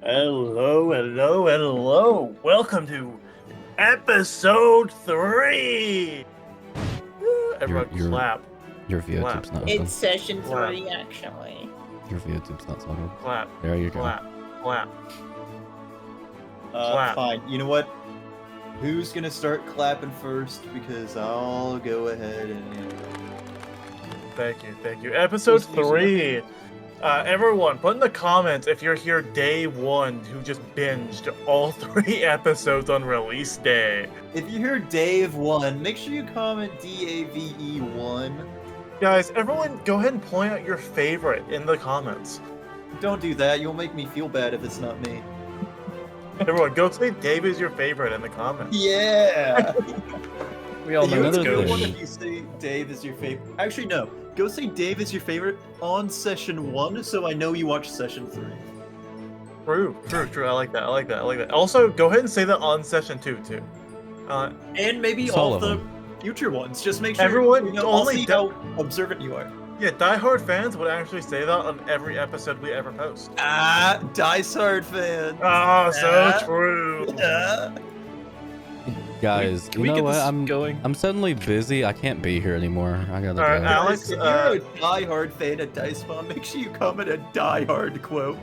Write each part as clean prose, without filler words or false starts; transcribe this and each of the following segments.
Hello, hello, hello. Welcome to episode 3. Everyone Your clap, your clap, VOTube's not It's open. session Clap. 3, actually. Your VOTube's not open. clap, There you go. clap, clap. Clap. Fine. You know what? Who's gonna start clapping first? Because I'll go ahead and. Thank you. Episode 3. Everyone, put in the comments if you're here day 1 who just binged all 3 episodes on release day. If you hear Dave 1, make sure you comment DAVE1. Guys, everyone go ahead and point out your favorite in the comments. Don't do that. You'll make me feel bad if it's not me. Everyone, go say Dave is your favorite in the comments. Yeah. We all know It's a another good one thing. if you say Dave is your favorite. Actually, no. Go say Dave is your favorite on session 1, so I know you watched session 3. True. I like that. Also, go ahead and say that on session 2 too. And maybe It's all all of of the future ones. Just make sure Everyone, I'll only see how observant you are. Yeah, diehard fans would actually say that on every episode we ever post. Dice Hard fan. Oh, so Ah. true. Guys, Can you we know get what? this going? I'm suddenly busy. I can't be here anymore. I gotta Alright, go. Alex, If you're a diehard fan of Dice Bomb, make sure you comment a diehard quote.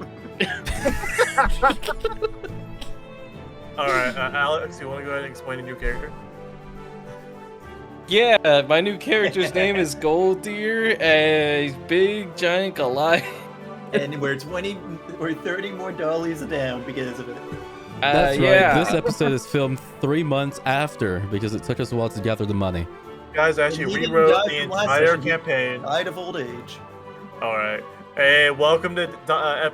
Alright, Alex, you want to go ahead and explain a new character? Yeah, my new character's name is Gold Deer, and he's big, giant Goliath. And we're 30 more dollars down because of it. That's yeah. right. This episode is filmed 3 months after because it took us a while to gather the money. Guys, I actually And he didn't rewrote die the from last entire session. campaign. Died of old age. Alright. Hey, welcome to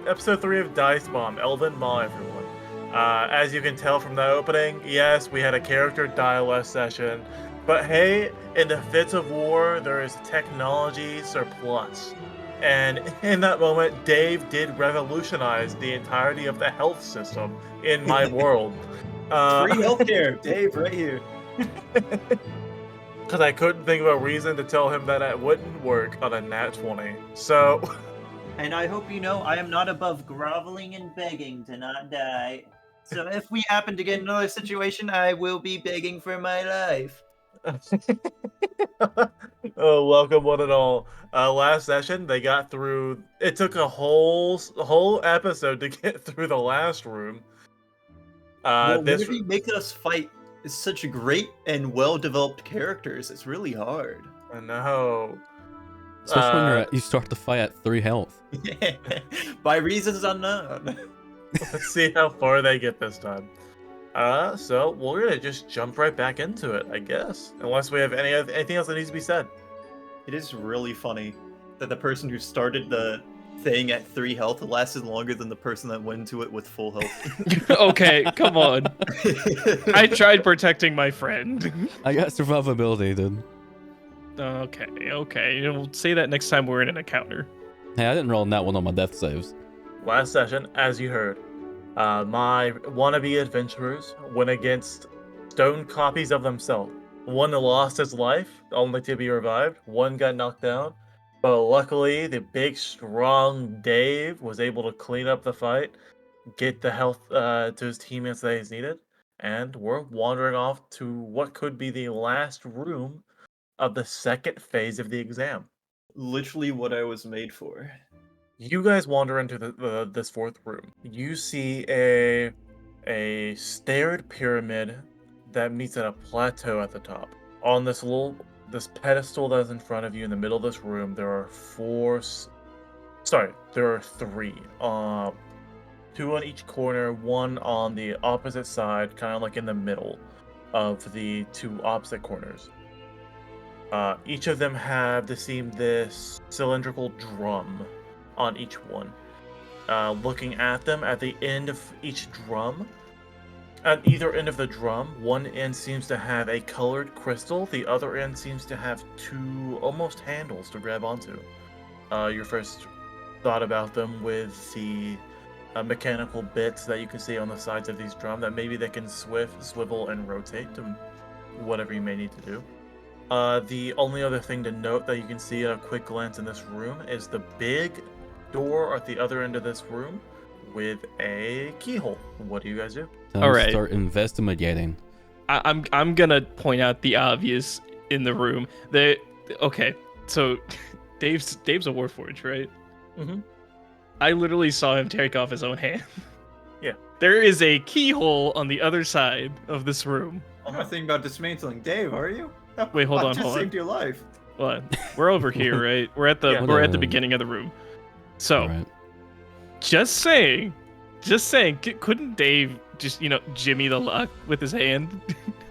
episode 3 of Dice Bomb, Elven Ma, everyone. As you can tell from the opening, yes, we had a character die last session. But hey, in the fits of war, there is technology surplus. And in that moment, Dave did revolutionize the entirety of the health system in my world. Free healthcare, Dave, right here. Because I couldn't think of a reason to tell him that it wouldn't work on a nat 20. So, And I hope you know I am not above groveling and begging to not die. So if we happen to get in another situation, I will be begging for my life. oh, welcome one and all. Last session, they got through. It took a whole episode to get through the last room. Well, This whenever you make us fight such great and well-developed characters, it's really hard. I know. Especially when you start the fight at 3 health. By reasons unknown. Let's see how far they get this time. So we're gonna just jump right back into it, I guess. Unless we have anything else that needs to be said. It is really funny that the person who started the thing at 3 health lasted longer than the person that went into it with full health. Okay, come on. I tried protecting my friend. I got survivability, dude. Okay. You'll say that next time we're in an encounter. Hey, I didn't roll that one on my death saves. Last session, as you heard, my wannabe adventurers went against stone copies of themselves. One lost his life, only to be revived. One got knocked down. But luckily, the big, strong Dave was able to clean up the fight, get the health to his teammates that he's needed, and we're wandering off to what could be the last room of the second phase of the exam. Literally what I was made for. You guys wander into this fourth room. You see a staired pyramid that meets at a plateau at the top. On this pedestal that's in front of you in the middle of this room, there are three. 2 on each corner, 1 on the opposite side, kind of like in the middle of the 2 opposite corners. Each of them have this cylindrical drum on each one. Looking at them, at the end of each drum, at either end of the drum, one end seems to have a colored crystal, the other end seems to have 2 almost handles to grab onto. Your first thought about them with the mechanical bits that you can see on the sides of these drums that maybe they can swivel and rotate to whatever you may need to do. The only other thing to note that you can see at a quick glance in this room is the big door at the other end of this room with a keyhole. What do you guys do? Time All to right. start investigating. I'm gonna point out the obvious in the room. Okay, so Dave's a Warforged, right? Mhm. I literally saw him take off his own hand. Yeah. There is a keyhole on the other side of this room. I'm not thinking about dismantling Dave, are you? Wait, hold I on, just hold on. saved your life. What? We're over here, right? We're at the Yeah. we're at the beginning of the room. So, Right. just saying, couldn't Dave just jimmy the lock with his hand?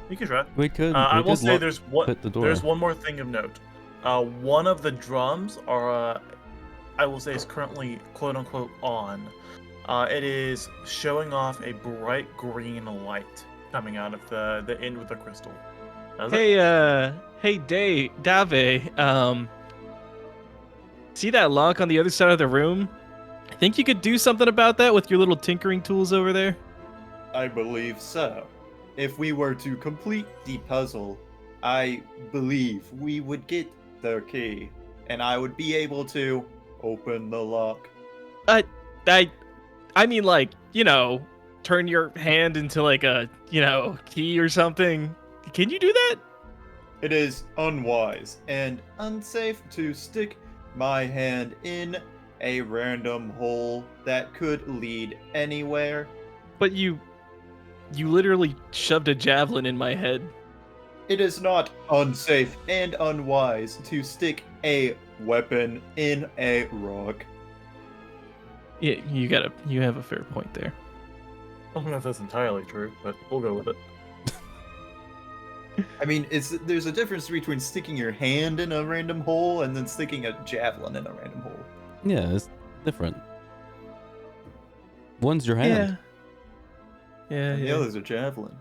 You can try. We could. I we will could say lock- hit the door. there's one more thing of note. One of the drums are, I will say, is currently quote unquote on. It is showing off a bright green light coming out of the end with the crystal. How's it? Hey, Dave, see that lock on the other side of the room? Think you could do something about that with your little tinkering tools over there? I believe so. If we were to complete the puzzle, I believe we would get the key, and I would be able to open the lock. I mean, like, turn your hand into like a, key or something. Can you do that? It is unwise and unsafe to stick my hand in a random hole that could lead anywhere. But you literally shoved a javelin in my head. It is not unsafe and unwise to stick a weapon in a rock. Yeah, you have a fair point there. I don't know if that's entirely true, but we'll go with it. I mean, there's a difference between sticking your hand in a random hole and then sticking a javelin in a random hole. Yeah, it's different. One's your hand. Yeah. And the other's a javelin.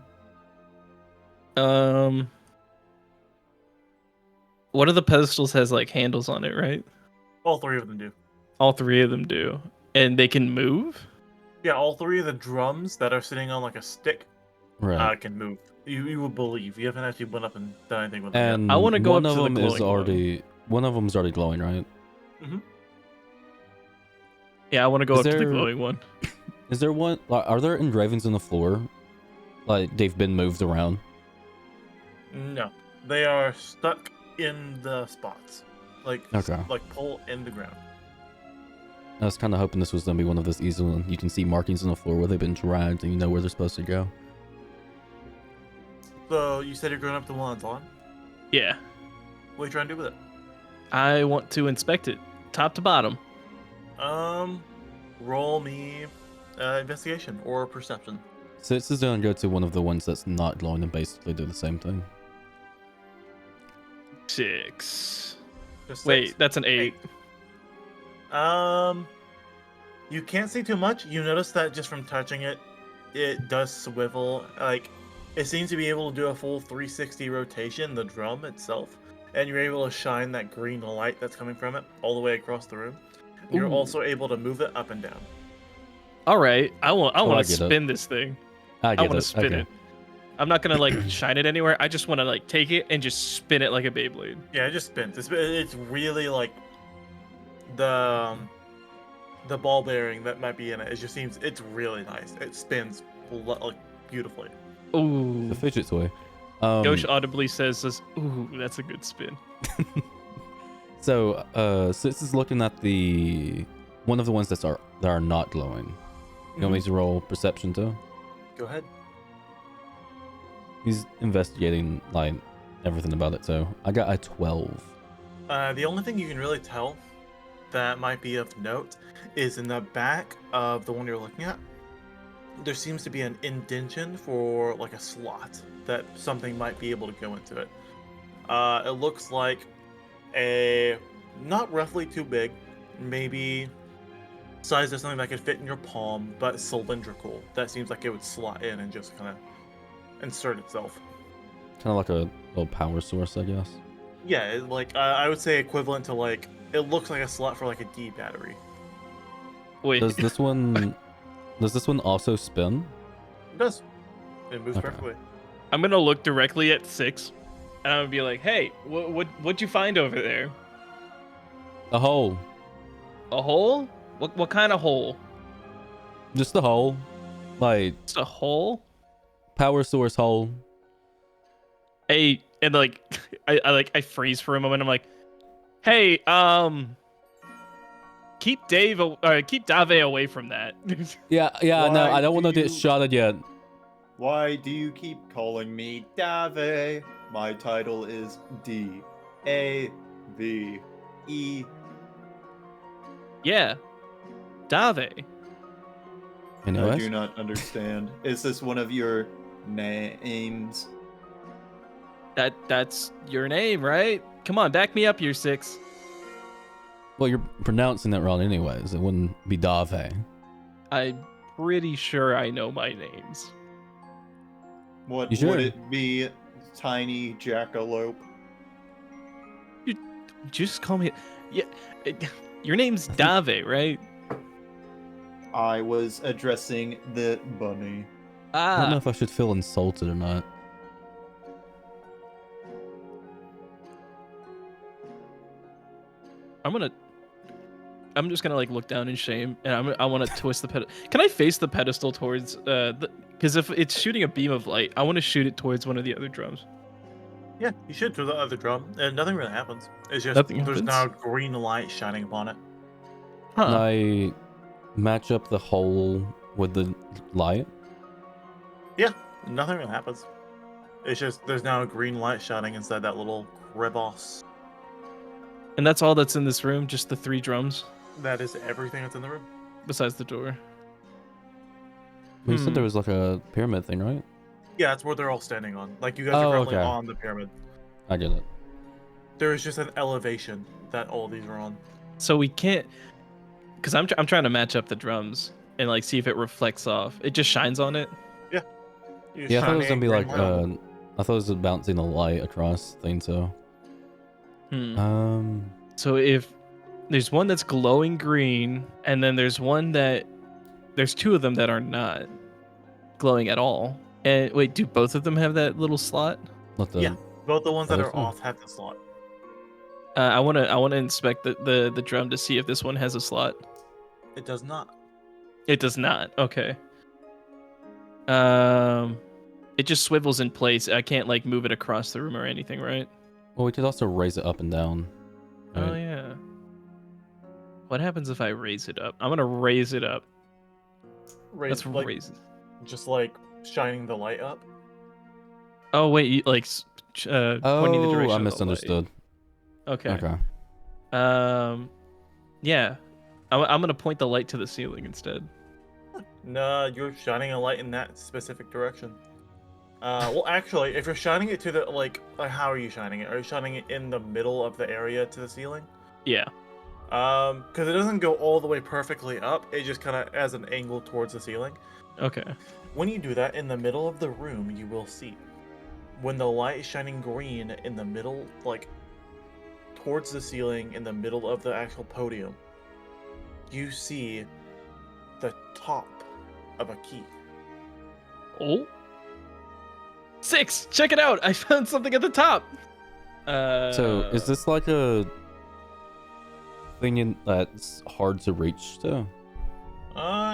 One of the pedestals has like handles on it, right? All three of them do. All three of them do. And they can move? Yeah, all three of the drums that are sitting on like a stick Right. can move. You would believe. You haven't actually went up and done anything with them yet. And I wanna go one up of to the them is glowing one. already one of them's already glowing, right? Yeah, I want to go Is up to the there- glowing one. Is there one? Are there engravings on the floor? Like they've been moved around? No, they are stuck in the spots, like Okay. like pull in the ground. I was kind of hoping this was gonna be one of those easy ones. You can see markings on the floor where they've been dragged, and you know where they're supposed to go. So you said you're going up to one that's on. Yeah. What are you trying to do with it? I want to inspect it, top to bottom. Roll me investigation or perception. So this is gonna go to one of the ones that's not glowing and basically do the same thing. 6. Just Wait, six. that's an 8. You can't see too much. You notice that just from touching it, it does swivel. Like, it seems to be able to do a full 360 rotation, the drum itself, and you're able to shine that green light that's coming from it all the way across the room. You're Ooh. also able to move it up and down. All right, I want I to get it. spin this thing. I I get want to it. spin Okay. it. I'm not gonna like shine it anywhere. I just want to like take it and just spin it like a Beyblade. Yeah, it just spins. It's really like the ball bearing that might be in it. It just seems it's really nice. It spins like beautifully. Ooh. The fidget toy. Ghosh audibly says, "Ooh, that's a good spin." So this is looking at the one of the ones that are not glowing. You want me to roll perception too? Go ahead. He's investigating like everything about it. So I got a 12. The only thing you can really tell that might be of note is in the back of the one you're looking at. There seems to be an indentation for like a slot that something might be able to go into it. It looks like a not roughly too big, maybe size of something that could fit in your palm, but cylindrical. That seems like it would slot in and just kind of insert itself. Kind of like a little power source, I guess. Yeah, like I would say equivalent to like it looks like a slot for like a D battery. Wait, Does this one also spin? It does. It moves Okay. perfectly. I'm gonna look directly at 6, and I'm gonna be like, "Hey, what'd you find over there? A hole. A hole? What kind of hole?" Just the hole. Like, It's a hole. power source hole. Hey, and like, I freeze for a moment. I'm like, hey, keep keep Dave away from that. Yeah, no, Why I don't want to do get you- shot at yet. Why do you keep calling me Dave? My title is Dave. Yeah, Dave. I Anyways, do not understand. Is this one of your names? That's your name, right? Come on, back me up, year 6. well, you're pronouncing it wrong anyways. It wouldn't be Dave. I'm pretty sure I know my names. What You sure? would it be? Tiny jackalope? Just call me. Yeah, your name's Dave, right? I was addressing the bunny. I don't know Ah, if I should feel insulted or not. I'm just gonna like look down in shame, and I want to twist the pedestal. Can I face the pedestal towards because if it's shooting a beam of light, I want to shoot it towards one of the other drums. Yeah, you should through the other drum, and nothing really happens. It's just Nothing there's happens? now green light shining upon it. Huh? Can I match up the hole with the light? Yeah, nothing really happens. It's just there's now a green light shining inside that little crevasse. And that's all that's in this room, just the 3 drums, That is everything that's in the room. besides the door. You said there Hmm. was like a pyramid thing, right? Yeah, that's where they're all standing on. Like you guys Oh, are currently okay. on the pyramid. I get it. There is just an elevation that all these are on. So we can't, because I'm trying to match up the drums and like see if it reflects off. It just shines on it. You're Yeah, I thought it was gonna shining be green like light on it. I thought it was bouncing the light across thing. So So if there's one that's glowing green, and then there's 2 of them that are not glowing at all. And wait, do both of them have that little slot? let the Yeah. Both the ones that other are thing. off have the slot. I wanna inspect the drum to see if this one has a slot. It does not. It does not. Okay. It just swivels in place. I can't like move it across the room or anything, right? Well, we could also raise it up and down. Oh Right. yeah. What happens if I raise it up? I'm gonna raise it up. Let's Like, raise it. just like shining the light up. Oh wait, like pointing the Oh, direction. I of the light. misunderstood. Okay. Okay. Yeah. I'm gonna point the light to the ceiling instead. No, you're shining a light in that specific direction. Well, actually, if you're shining it to the like, how are you shining it? Are you shining it in the middle of the area to the ceiling? Yeah. Because it doesn't go all the way perfectly up. It just kind of has an angle towards the ceiling. Okay. When you do that, in the middle of the room, you will see. When the light is shining green in the middle, like towards the ceiling, in the middle of the actual podium, you see the top of a key. Oh. 6. Check it out. I found something at the top. So is this like a thing that's hard to reach to?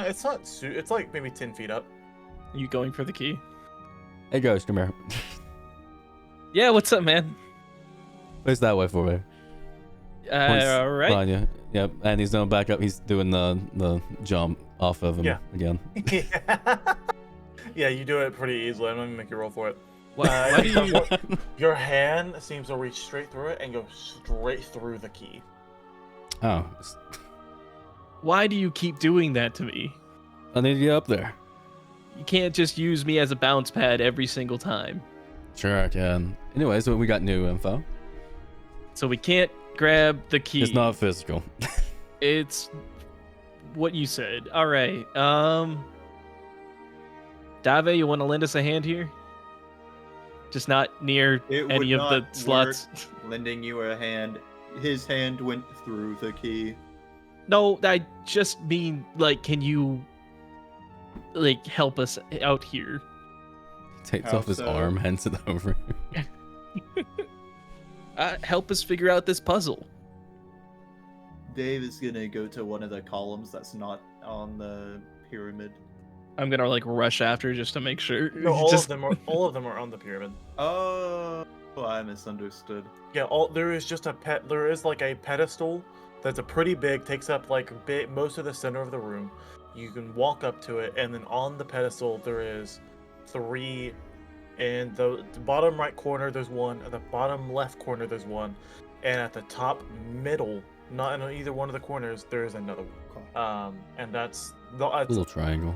It's not. It's like maybe 10 feet up. You going for the key? Hey, Ghost, come here. Yeah. What's up, man? Face that way for me. All right. Behind you. Yep, and he's going back up. He's doing the jump off of him Yeah. again. Yeah, you do it pretty easily. I'm gonna make you roll for it. Why do you? Your hand seems to reach straight through it and go straight through the key. Oh, Why do you keep doing that to me? I need to get up there. You can't just use me as a bounce pad every single time. Sure, I can. Anyways, we got new info. So we can't grab the key. It's not physical. It's what you said. All right. Dave, you want to lend us a hand here? Just not near It any would of the not slots. Lending you a hand. His hand went through the key. No, I just mean like, can you like help us out here? Takes How off his so? arm, hands it over. Help us figure out this puzzle. Dave is gonna go to one of the columns that's not on the pyramid. I'm gonna like rush after just to make sure. No, all of them are on the pyramid. Oh, I misunderstood. Yeah, there is just a pet. There is like a pedestal that's a pretty big, takes up like most of the center of the room. You can walk up to it, and then on the pedestal there is 3. In the bottom right corner there's 1. At the bottom left corner there's 1, and at the top middle, not in either one of the corners, there is another one. And that's the Little triangle.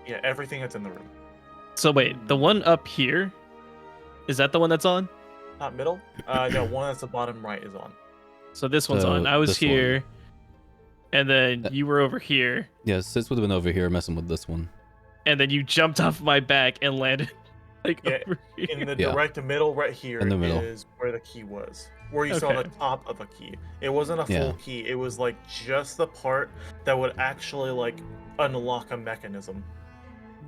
yeah, everything that's in the room. So wait, the one up here, is that the one that's on? Not middle. No, one that's the bottom right is on. So this one's So, on. I was this one. here, and then you were over here, Yeah, Sis would have been over here messing with this one. and then you jumped off my back and landed like Yeah, over here. In the Yeah. direct middle right here In the middle. is where the key was. Where you saw the Okay. top of a key. It wasn't a full Yeah. key. It was like just the part that would actually like unlock a mechanism.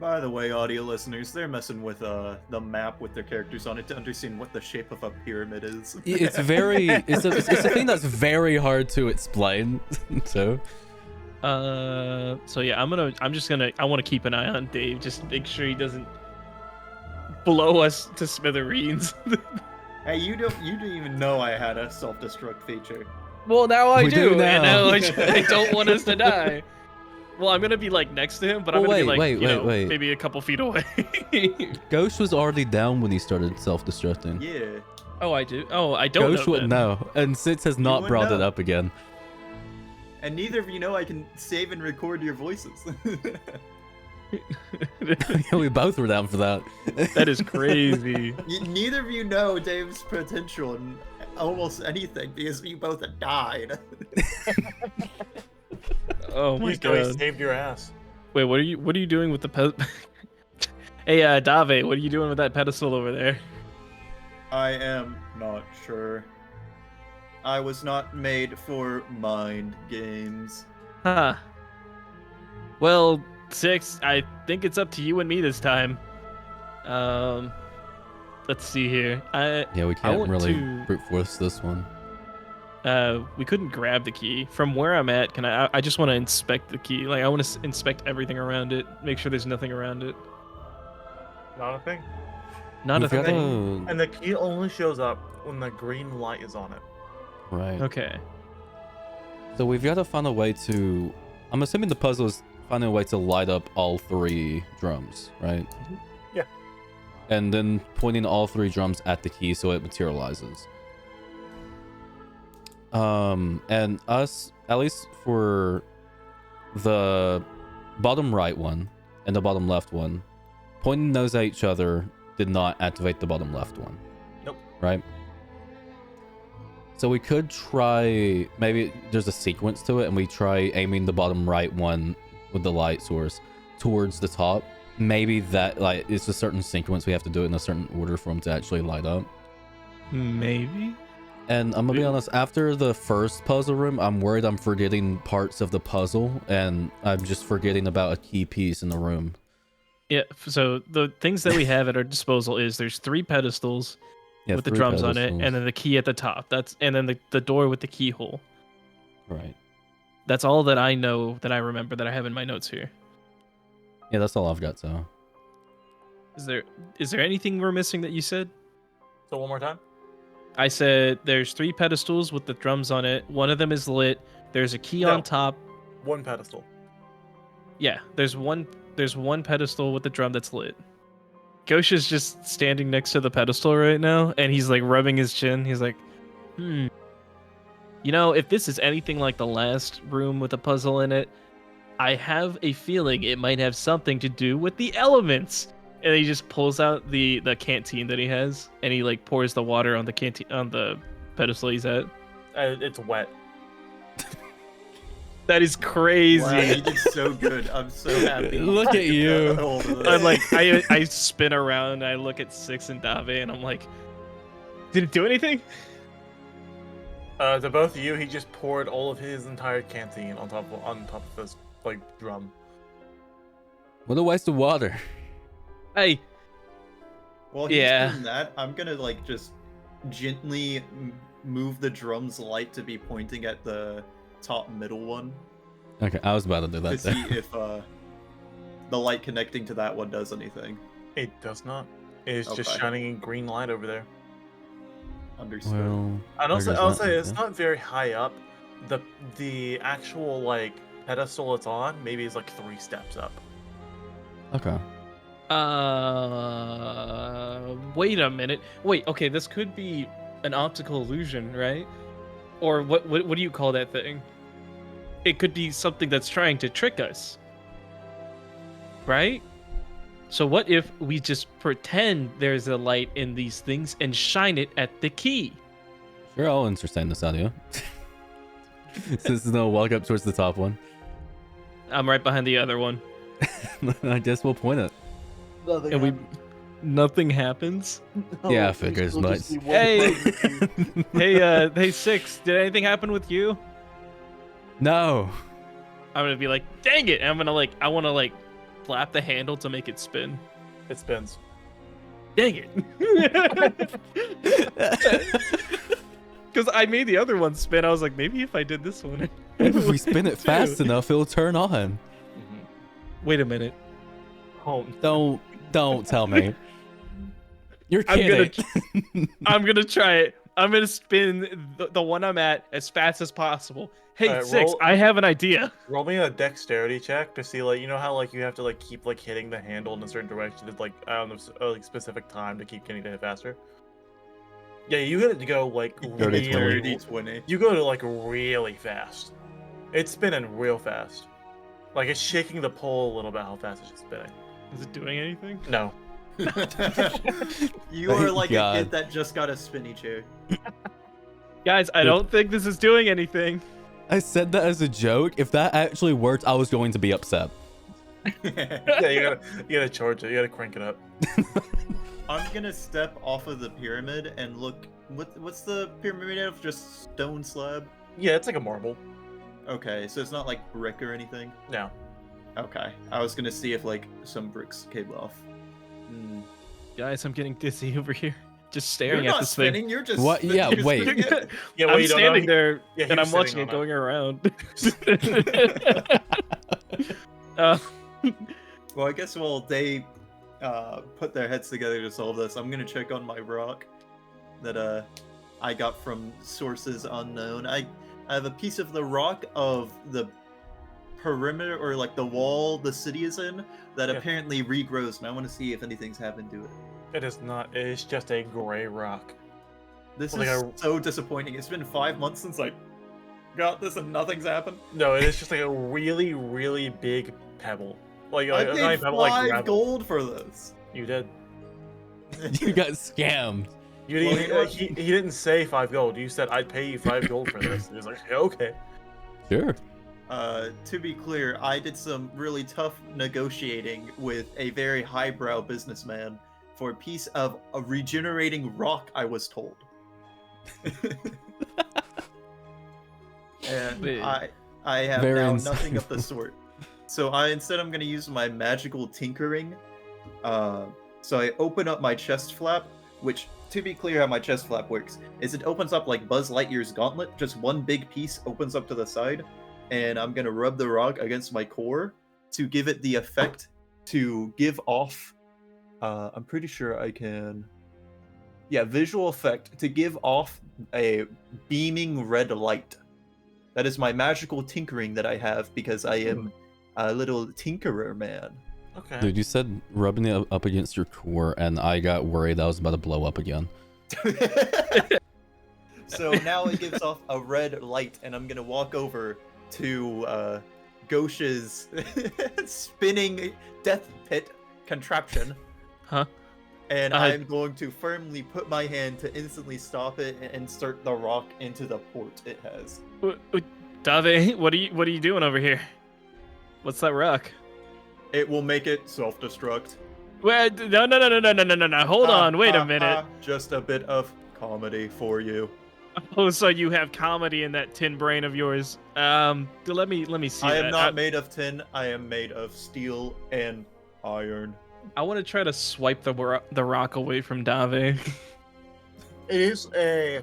By the way, audio listeners, they're messing with the map with their characters on it to understand what the shape of a pyramid is. It's very, it's a thing that's very hard to explain. So So yeah, I want to keep an eye on Dave, just make sure he doesn't blow us to smithereens. Hey, you didn't even know I had a self-destruct feature. Well, now I We do, do and now. now I don't want us to die. Well, I'm gonna be like next to him, but I'm Well, gonna be like wait. maybe a couple feet away. Ghost was already down when he started self-destructing. Yeah. Oh, I do. Oh, I don't Ghost know. wouldn't then. know, and Sis has not wouldn't brought it know. up again. And neither of you know I can save and record your voices. We both were down for that. That is crazy. Neither of you know Dave's potential in almost anything because you both have died. Oh my You still god. saved your ass. Wait, what are you doing with the Hey, Dave, what are you doing with that pedestal over there? I am not sure. I was not made for mind games. Huh. Well, 6, I think it's up to you and me this time. Let's see here. Yeah, we can't want really to- brute force this one. We couldn't grab the key. From where I'm at, can I just want to inspect the key. Like, I want to inspect everything around it, make sure there's nothing around it. Not a thing. Not a We've got thing. a- And the key only shows up when the green light is on it. Right. Okay. So we've got to find a way to. I'm assuming the puzzle is finding a way to light up all 3 drums, right? Yeah. And then pointing all 3 drums at the key so it materializes. And us, at least for the bottom right one and the bottom left one, pointing those at each other did not activate the bottom left one. Nope. Right? So we could try, maybe there's a sequence to it, and we try aiming the bottom right one with the light source towards the top. Maybe that, like, it's a certain sequence we have to do it in a certain order for them to actually light up. Maybe. And I'm gonna be honest, after the first puzzle room, I'm worried I'm forgetting parts of the puzzle, and I'm just forgetting about a key piece in the room. Yeah. So the things that we have at our disposal is there's 3 pedestals Yeah, with the 3 drums on it, pedestals. and then the key at the top. And then the door with the keyhole. Right. That's all that I know, that I remember, that I have in my notes here. Yeah, that's all I've got, so. Is there anything we're missing that you said? So one more time. I said there's 3 pedestals with the drums on it. One of them is lit. There's a key No. on top. One pedestal. Yeah, there's one pedestal with the drum that's lit. Ghosh is just standing next to the pedestal right now, and he's like rubbing his chin. He's like, You know, if this is anything like the last room with a puzzle in it, I have a feeling it might have something to do with the elements. And he just pulls out the canteen that he has, and he like pours the water on the canteen on the pedestal he's at. It's wet. That is crazy. Wow, you did so good. I'm so happy. Look at you. got a hold of I'm this. like, I spin around, and I look at 6 and Dave, and I'm like, did it do anything? To both of you, he just poured all of his entire canteen on top of this like drum. What a waste of water. Hey, While he's Yeah. doing that, I'm gonna like just gently move the drum's light to be pointing at the top middle one Okay, I was about to do to that see there. if the light connecting to that one does anything. It does not. It is just Okay. shining in green light over there. Understood. Well, And there also, goes I'll that, say it's okay. not very high up. The actual like pedestal it's on maybe is like 3 steps up. Okay. Wait a minute. Wait, okay, this could be an optical illusion, right? Or what do you call that thing? It could be something that's trying to trick us. Right? So what if we just pretend there's a light in these things and shine it at the key? Sure, I'll entertain this idea. Since no walk up towards the top one. I'm right behind the other one. I guess we'll point it. And nothing happens. Yeah, figures We'll just nuts. see one Hey! person. Hey, Six, did anything happen with you? No. I'm gonna be like, dang it! And I wanna flap the handle to make it spin. It spins. Dang it! Because I made the other one spin. I was like, maybe if I did this one. Maybe if we spin it fast Too. enough, it'll turn on. Wait a minute. Oh, Don't tell me. You're I'm kidding. I'm gonna try it. I'm gonna spin the one I'm at as fast as possible. Hey, Alright, Six, roll- I have an idea. roll me a dexterity check to see, like, you know how like you have to like keep like hitting the handle in a certain direction at like I don't know like specific time to keep getting to hit faster. Yeah, you got to go like Dirty really, 30, 20. you go to like really fast. It's spinning real fast. Like it's shaking the pole a little bit how fast it's spinning. Is it doing anything? No. You are Thank like God. a kid that just got a spinny chair. Guys, I Good. don't think this is doing anything. I said that as a joke. If that actually worked, I was going to be upset. Yeah, you gotta charge it. You gotta crank it up. I'm gonna step off of the pyramid and look. What's the pyramid made of? Just stone slab? Yeah, it's like a marble. Okay, so it's not like brick or anything. No. Okay, I was gonna see if like some bricks came off. Hmm. Guys, I'm getting dizzy over here. Just You're staring at not this spinning. You're just What? Yeah, you're wait. spinning it. Yeah, well, I'm you don't know. standing there Yeah, he and was I'm watching sitting it on going around. uh, Well, I guess while they put their heads together to solve this, I'm gonna check on my rock that I got from sources unknown. I have a piece of the rock of the perimeter or like the wall the city is in that Yeah. apparently regrows, and I want to see if anything's happened to it. It is not. It is just a gray rock. This Like is a- so disappointing. It's been 5 months since I got this and nothing's happened. No, it is just like a really, really big pebble. Like, I not paid even pebble, like 5 gravel. gold for this. You did. You got scammed. You Well, didn't. you know what? he didn't say 5 gold. You said I'd pay you 5 gold for this. He was like, okay. Sure. To be clear, I did some really tough negotiating with a very highbrow businessman for a piece of a regenerating rock, I was told. And Wait. I have Very now insane. nothing of the sort. So I'm gonna use my magical tinkering. So I open up my chest flap, which, to be clear how my chest flap works, is it opens up like Buzz Lightyear's gauntlet, just one big piece opens up to the side, and I'm gonna rub the rock against my core to give it the effect to give off. I'm pretty sure I can. Yeah, visual effect to give off a beaming red light. That is my magical tinkering that I have because I am a little tinkerer man. Okay. Dude, you said rubbing it up against your core, and I got worried I was about to blow up again. So now it gives off a red light, and I'm gonna walk over to Gauche's spinning death pit contraption. Huh? And Uh, I'm going to firmly put my hand to instantly stop it and insert the rock into the port it has. Dave, what are you doing over here? What's that rock? It will make it self-destruct. Well, no. Hold on, wait a minute. Just a bit of comedy for you. Oh, so you have comedy in that tin brain of yours. Let me see I that. am not made of tin. I am made of steel and iron. I want to try to swipe the rock away from Dave. It is a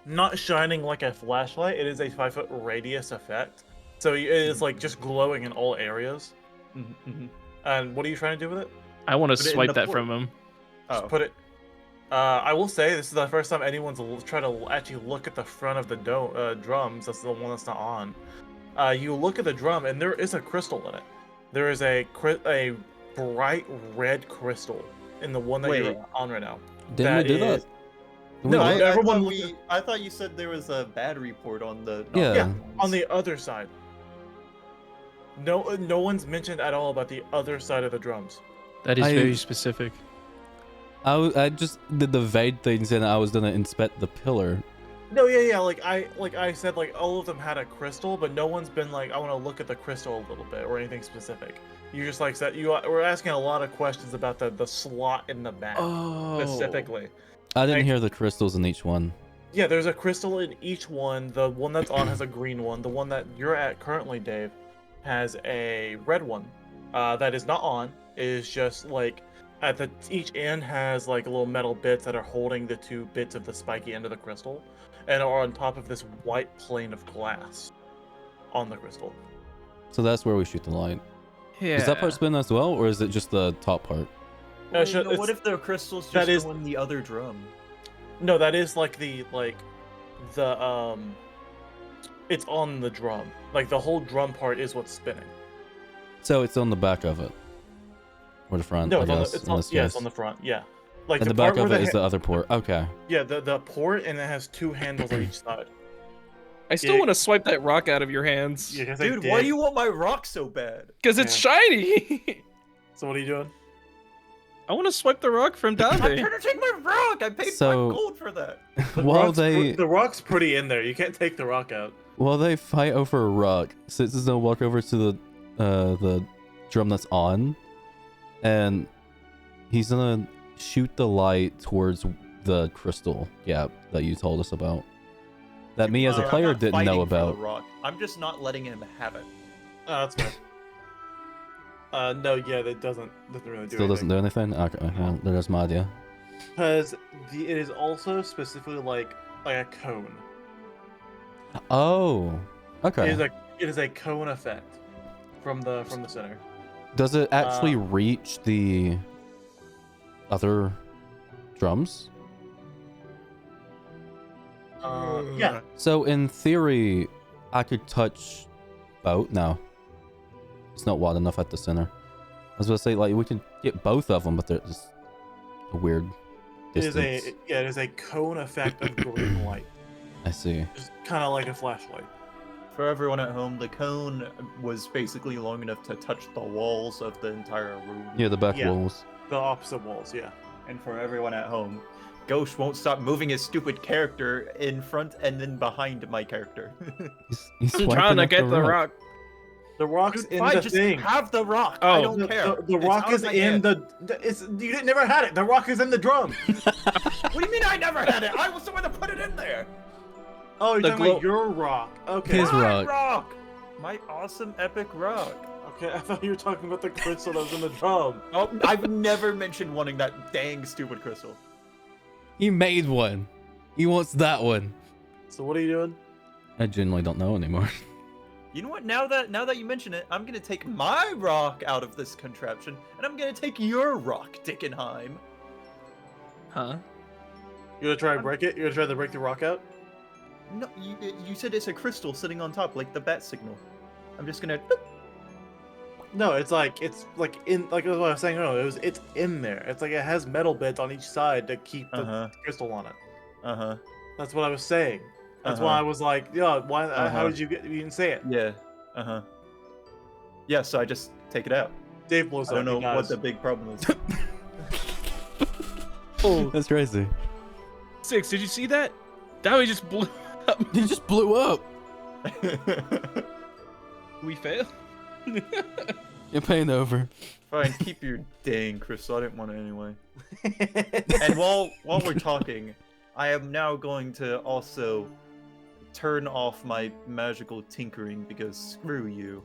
not shining like a flashlight. It is a 5-foot radius effect. So it is like just glowing in all areas. And what are you trying to do with it? I want to Put it in swipe the that port. from him. Just put it. I will say this is the first time anyone's tried to actually look at the front of the drums. That's the one that's not on. You look at the drum, and there is a crystal in it. There is a bright red crystal in the one that Wait. you're on right now. Didn't we do that? is- No, I everyone thought looked I thought you said there was a battery port on the. Yeah. Yeah, on the other side. No one's mentioned at all about the other side of the drums. That is I- very specific. I just did the vague things and I was gonna inspect the pillar. No, yeah. Like I said, like all of them had a crystal, but no one's been like, I want to look at the crystal a little bit or anything specific. You just like said you were asking a lot of questions about the slot in the back specifically. I didn't Like- hear the crystals in each one. Yeah, there's a crystal in each one. The one that's on has a green one. The one that you're at currently, Dave, has a red one. That is not on. It is just like at each end has like little metal bits that are holding the two bits of the spiky end of the crystal, and are on top of this white plane of glass on the crystal. So that's where we shoot the light. Yeah. Does that part spin as well, or is it just the top part? Well, Sure, what if the crystal's that just is- on the other drum? No, that is like the it's on the drum. Like the whole drum part is what's spinning. So it's on the back of it, or the front. No, I it's on guess, the, it's in on, this yeah, it's case. on the front. Yeah, like And the part back of where it is the the other port. Okay. yeah the port, and it has two handles on each side. I still Yeah. want to swipe that rock out of your hands. Yeah, 'cause I Dude, why did. do you want my rock so bad? Because it's shiny. So what are you doing? I want to swipe the rock from I'm Dave. trying to take my rock. I paid So- 5 gold for that. While they the rock's pretty in there. You can't take the rock out. while they fight over a rock, Citizen's gonna walk over to the drum that's on, and he's gonna shoot the light towards the crystal gap that you told us about. That me as a I'm player not didn't fighting know for the about. rock. I'm just not letting him have it. Oh, that's fine. No, yeah, that doesn't really do Still doesn't do anything. Okay, well, there's my idea. Because it is also specifically like a cone. Oh, okay. It is a cone effect from the center. Does it actually reach the other drums? Yeah. So in theory, I could touch both. No, it's not wide enough at the center. I was gonna say like we could get both of them, but there's a weird It is distance. it is a cone effect of green light. I see. Just kind of like a flashlight. For everyone at home, the cone was basically long enough to touch the walls of the entire room. Yeah, the back Yeah. walls. The opposite walls, yeah. And for everyone at home, Ghost won't stop moving his stupid character in front and then behind my character. He's I'm swiping trying to up get the rock. The rock's Dude, in fine, the just thing. have the rock. Oh. I don't care. The It's rock out is of my in hand. you never had it. The rock is in the drum. What do you mean I never had it? I was the one that put it in there. Oh, you're The talking about your rock. Okay. His My rock. My awesome epic rock. Okay, I thought you were talking about the crystal that was in the drum. Oh, I've never mentioned wanting that dang stupid crystal. He made one. He wants that one. So what are you doing? I genuinely don't know anymore. You know what? Now that you mention it, I'm gonna take my rock out of this contraption, and I'm gonna take your rock, Dickenheim. Huh? You gonna try to break it? You gonna try to break the rock out? No, you said it's a crystal sitting on top, like the bat signal. I'm just gonna. No, it's like in like what I was saying earlier. It's in there. It's like it has metal bits on each side to keep the Uh-huh. crystal on it. Uh huh. That's what I was saying. That's why I was like, yeah. Why? How did you get? You didn't say it. Yeah. Uh huh. Yeah. So I just take it out. Dave blows I don't up. know He what dies. the big problem is. Oh, That's crazy. 6, did you see that? That way just blew up. He just blew up. We failed? You're paying over. Fine, keep your dang crystal. I didn't want it anyway. And while we're talking, I am now going to also turn off my magical tinkering because screw you.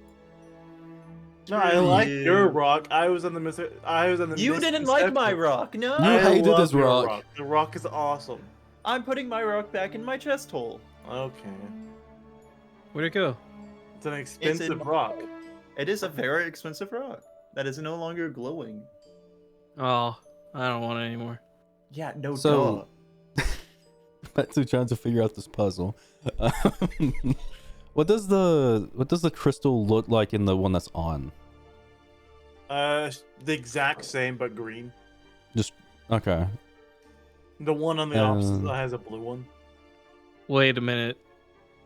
No, I like you. your rock. I was in the You didn't like my rock, no? You I hated love his your rock. The rock is awesome. I'm putting my rock back in my chest hole. Okay. Where'd it go? It's an expensive rock. It is a very expensive rock that is no longer glowing. Oh, I don't want it anymore. Yeah, no So- duh. Back to trying to figure out this puzzle. What does the crystal look like in the one that's on? The exact same, but green. Okay. The one on the opposite has a blue one. Wait a minute.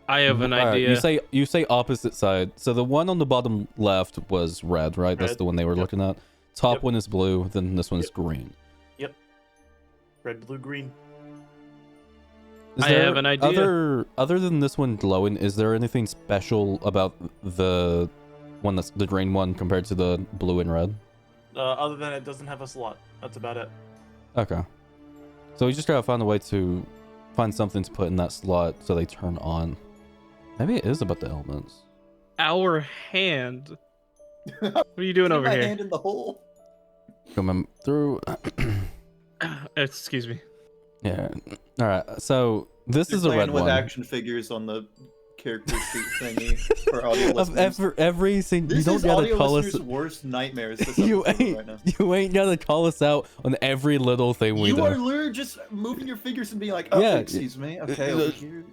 I have an All right, idea. you say opposite side. So the one on the bottom left was red, right? That's Red. the one they were Yep. looking at. Top Yep. one is blue, then this one is Yep. green. Red, blue, green. Is I there have an idea. Other than this one glowing, is there anything special about the one that's the green one compared to the blue and red? Other than it doesn't have a slot. That's about it. Okay. So we just gotta find a way to find something to put in that slot so they turn on. Maybe it is about the elements. Our hand. What are you doing Stick over my here? hand in the hole. Coming through. Excuse me. Yeah. All right. So this You're is a playing red with one. action figures on the character sheet thingy for audio Of listeners. every single, This you don't is gotta audio call us. listeners' worst nightmares. This You episode ain't. right now. You ain't gotta call us out on every little thing we You do. are literally just moving your fingers and being like, "Oh, Yeah. excuse me, okay, over here."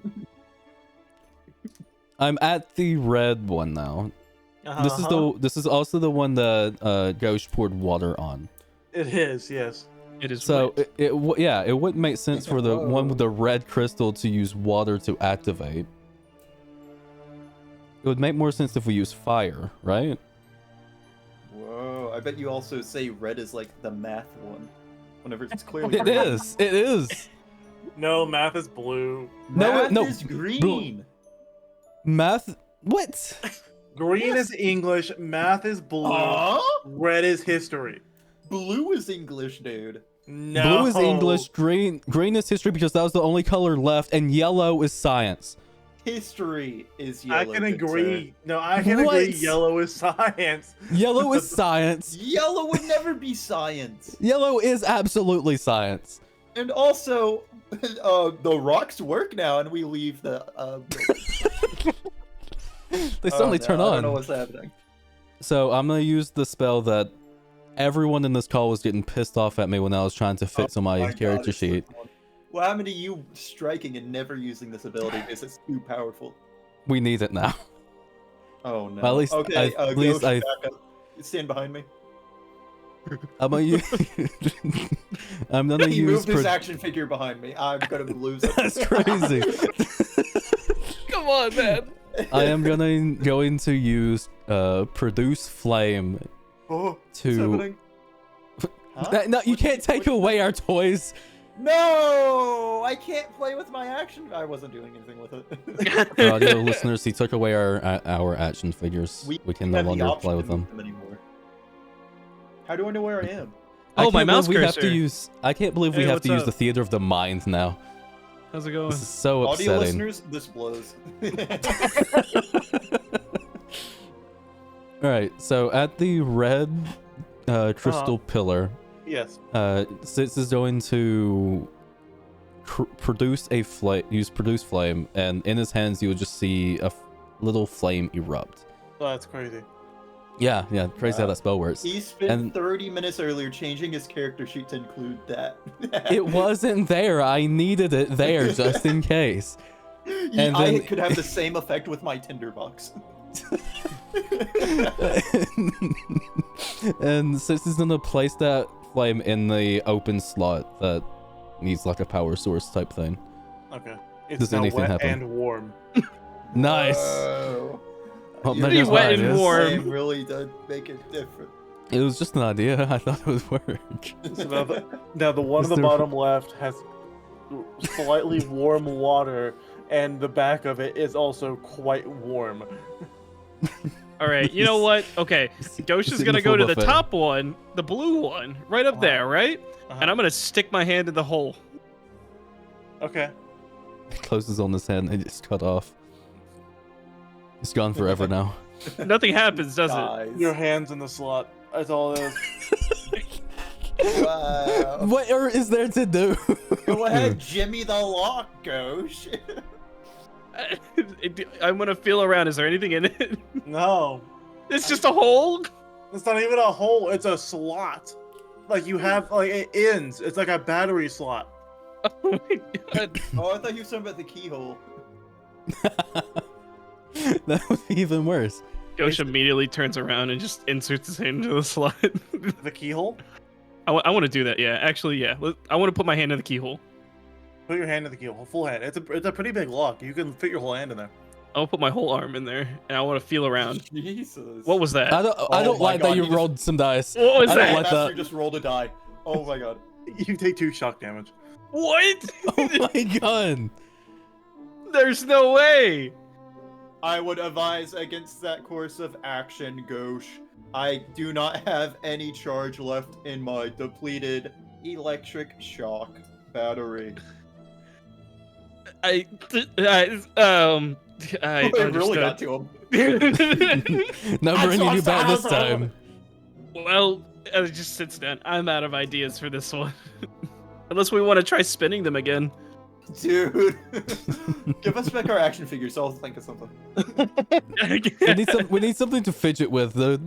I'm at the red one now. This is also the one that Ghost poured water on. It is, yes. It is So wet. it wouldn't make sense for the one with Whoa. the red crystal to use water to activate. It would make more sense if we use fire, right? Whoa! I bet you also say red is like the math one, whenever it's clearly It green. is. It is. No, math is blue. Math no, is green. Math. What? Green is English, math is blue, red is history. Blue is English, dude. No. Blue is English. Green is history because that was the only color left, and yellow is science. History is yellow. I can good agree. No, I can What? agree. Yellow is science. Yellow is science. sir. Yellow would never be science. Yellow is absolutely science. And also, the rocks work now, and we leave the. They suddenly turn I on. don't know what's happening. So I'm gonna use the spell that everyone in this call was getting pissed off at me when I was trying to fix on my God, character it's so sheet. fun. What happened to you striking and never using this ability because it's too powerful? We need it now. Oh no. Well, at least okay, at least Ghost, back up. Stand behind me. I'm gonna use. I'm gonna He use. moved his action figure behind me. I'm gonna lose it. That's crazy. Come on, man. I am going to use produce flame Oh, what's to. happening? Huh? No, you can't take away our toys. No, I can't play with my action. I wasn't doing anything with it. For audio listeners, he took away our action figures. We can no have the longer option play to with them. move anymore. How do I know where I am? I Oh, my can't believe mouse we have to cursor. use. I can't believe we Hey, have what's to use up? the theater of the mind now. How's it going? This is so Audio upsetting. listeners, this blows. All right, so at the red crystal pillar, Yes. Sitz is going to produce a flame. Use produce flame, and in his hands you will just see a little flame erupt. Oh, that's crazy. Yeah, crazy how Wow. that spell works. He spent And- 30 minutes earlier changing his character sheet to include that. It wasn't there. I needed it there just in case. and I then- could have the same effect with my tinderbox. And Sitz is gonna place that flame in the open slot that needs like a power source type thing. Okay. It's Does now anything wet happen? and warm. Nice. Whoa. Well, You that Pretty is wet what it and is. warm. Flame really does make it different. It was just an idea. I thought it would work. So now the one on the Mr. bottom left has slightly warm water, and the back of it is also quite warm. All right, you know what? Okay, Ghost It's is in gonna the go to full the buffet. top one, the blue one, right up there, right? And I'm gonna stick my hand in the hole. Okay. Closes on his hand and it's cut off. It's gone forever now. Nothing happens, does it? Guys. Your hand's in the slot. That's all it is. Wow. What is there to do? Go ahead, Jimmy the Lock, Ghost. I'm gonna feel around. Is there anything in it? No. It's just a hole. It's not even a hole. It's a slot. Like you have, like it ends. It's like a battery slot. Oh my god. Oh, I thought you were talking about the keyhole. That would be even worse. Ghosh immediately turns around and just inserts his hand into the slot. The keyhole. I want to do that. Yeah, actually, yeah. I want to put my hand in the keyhole. Put your hand in the keyhole, full hand. It's a pretty big lock. You can fit your whole hand in there. I'll put my whole arm in there, and I want to feel around. Jesus. What was that? I don't Oh my like that God, you you just- rolled some dice. What was I don't that? like Master that. just rolled a die. Oh my god. You take 2 shock damage. What? Oh my god. There's no way. I would advise against that course of action, Ghosh. I do not have any charge left in my depleted electric shock battery. I I really got to him. No I'm bringing so you back this sorry. time. Well, it just sits down. I'm out of ideas for this one. Unless we want to try spinning them again. Dude. Give us back our action figures, so I'll think of something. We need something to fidget with, though.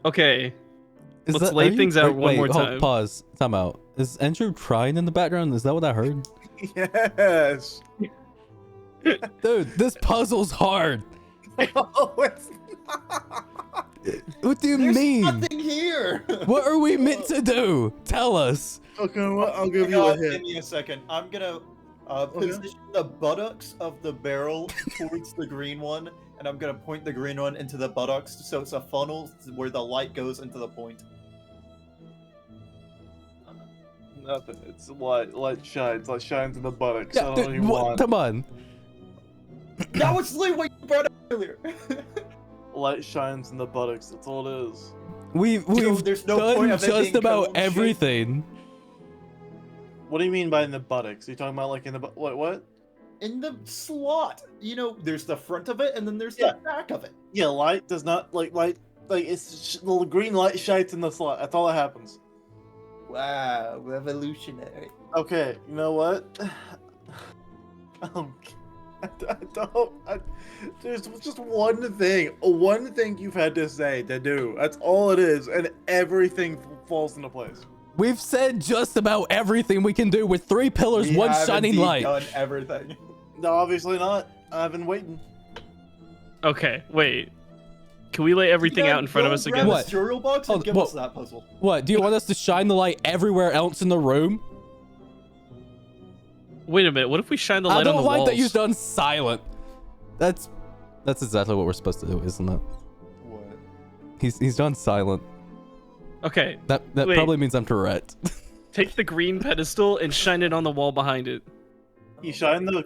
Okay. Is Let's that- lay are you- things out wait, one more hold- time. Pause. Time out. Is Andrew crying in the background? Is that what I heard? Yes. Dude, this puzzle's hard. Oh, it's What do you There's mean? nothing here. What are we meant to do? Tell us. okay. Well, I'll give Hang you a on, give hint. me a second. I'm gonna position the buttocks of the barrel towards the green one, and I'm gonna point the green one into the buttocks, so it's a funnel where the light goes into the point. Nothing. It's light shines. Light shines in the buttocks. Yeah, dude, what? Come on. That was literally what you brought up earlier. Light shines in the buttocks. That's all it is. We've there's no done point of it just being about cone-shaped. everything. What do you mean by in the buttocks? Are you talking about like in the what? In the slot, you know, there's the front of it, and then there's Yeah. the back of it. Yeah, light does not like it's the green light shines in the slot. That's all that happens. Wow, revolutionary. Okay, you know what? There's just one thing you've had to say to do. That's all it is, and everything falls into place. We've said just about everything we can do with 3 pillars, We 1 have shining indeed light. done everything. No, obviously not. I've been waiting. Okay, wait. Can we lay everything out in front of us again? What? Cereal box and Oh, give what? us that puzzle. What? Do you want us to shine the light everywhere else in the room? Wait a minute. What if we shine the I light on don't the like walls? that you've done silent. That's exactly what we're supposed to do, isn't it? What? He's done silent. Okay, That Wait. probably means I'm Tourette. take the green pedestal and shine it on the wall behind it. You shine the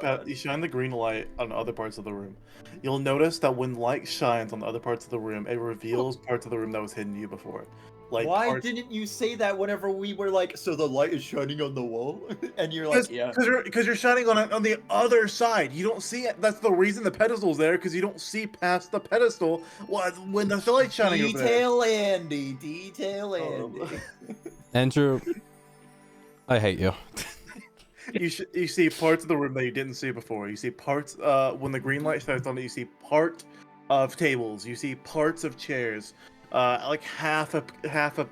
God. you shine the green light on other parts of the room. You'll notice that when light shines on the other parts of the room, it reveals parts of the room that was hidden to you before. Like Why parts- didn't you say that whenever we were like, so the light is shining on the wall? And you're like, yeah. Because you're shining on the other side. You don't see it. That's the reason the pedestal's there, because you don't see past the pedestal when the light's shining over there. Detail Andy, detail Andy. Andrew, I hate you. You see parts of the room that you didn't see before. You see parts when the green light shines on it. You see part of tables. You see parts of chairs. Like half a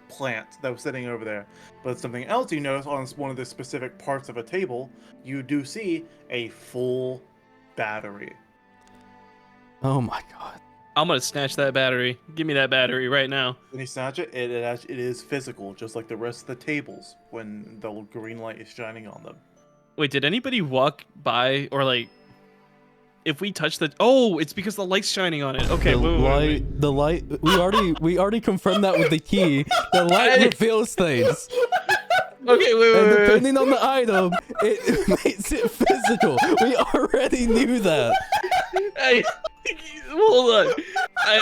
plant that was sitting over there. But something else you notice on one of the specific parts of a table, you do see a full battery. Oh my god. I'm gonna snatch that battery. Give me that battery right now. When you snatch it, it is physical, just like the rest of the tables when the green light is shining on them. Wait, did anybody walk by or like? If we touch the it's because the light's shining on it. Okay, The light. We already confirmed that with the key. The light reveals things, Okay, wait, and wait, wait. depending on the item, it makes it physical. We already knew that. Hey, hold on.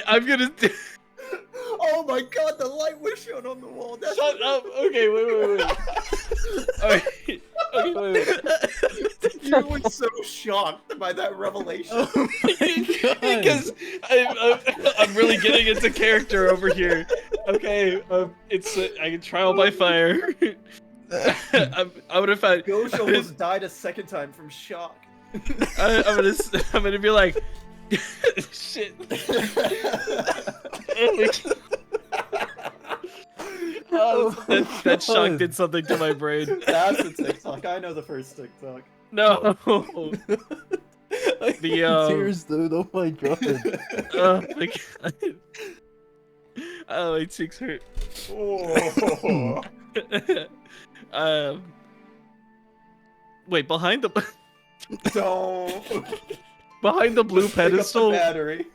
I'm gonna. Oh my god, the light was shown on the wall. That's Shut up. Okay, wait. Alright. Okay, wait. You were so shocked by that revelation. Oh my god. Because I'm really getting into character over here. Okay, it's I can trial by fire. I'm gonna find. Ghosh almost died a second time from shock. I'm gonna be like, shit. Oh, that shock did something to my brain. That's a TikTok. I know the first TikTok. No. Tears, dude. Oh my god. Oh my god. Oh, my cheeks hurt. Oh. Wait, behind the Don't. behind the blue Pick up the pedestal. battery.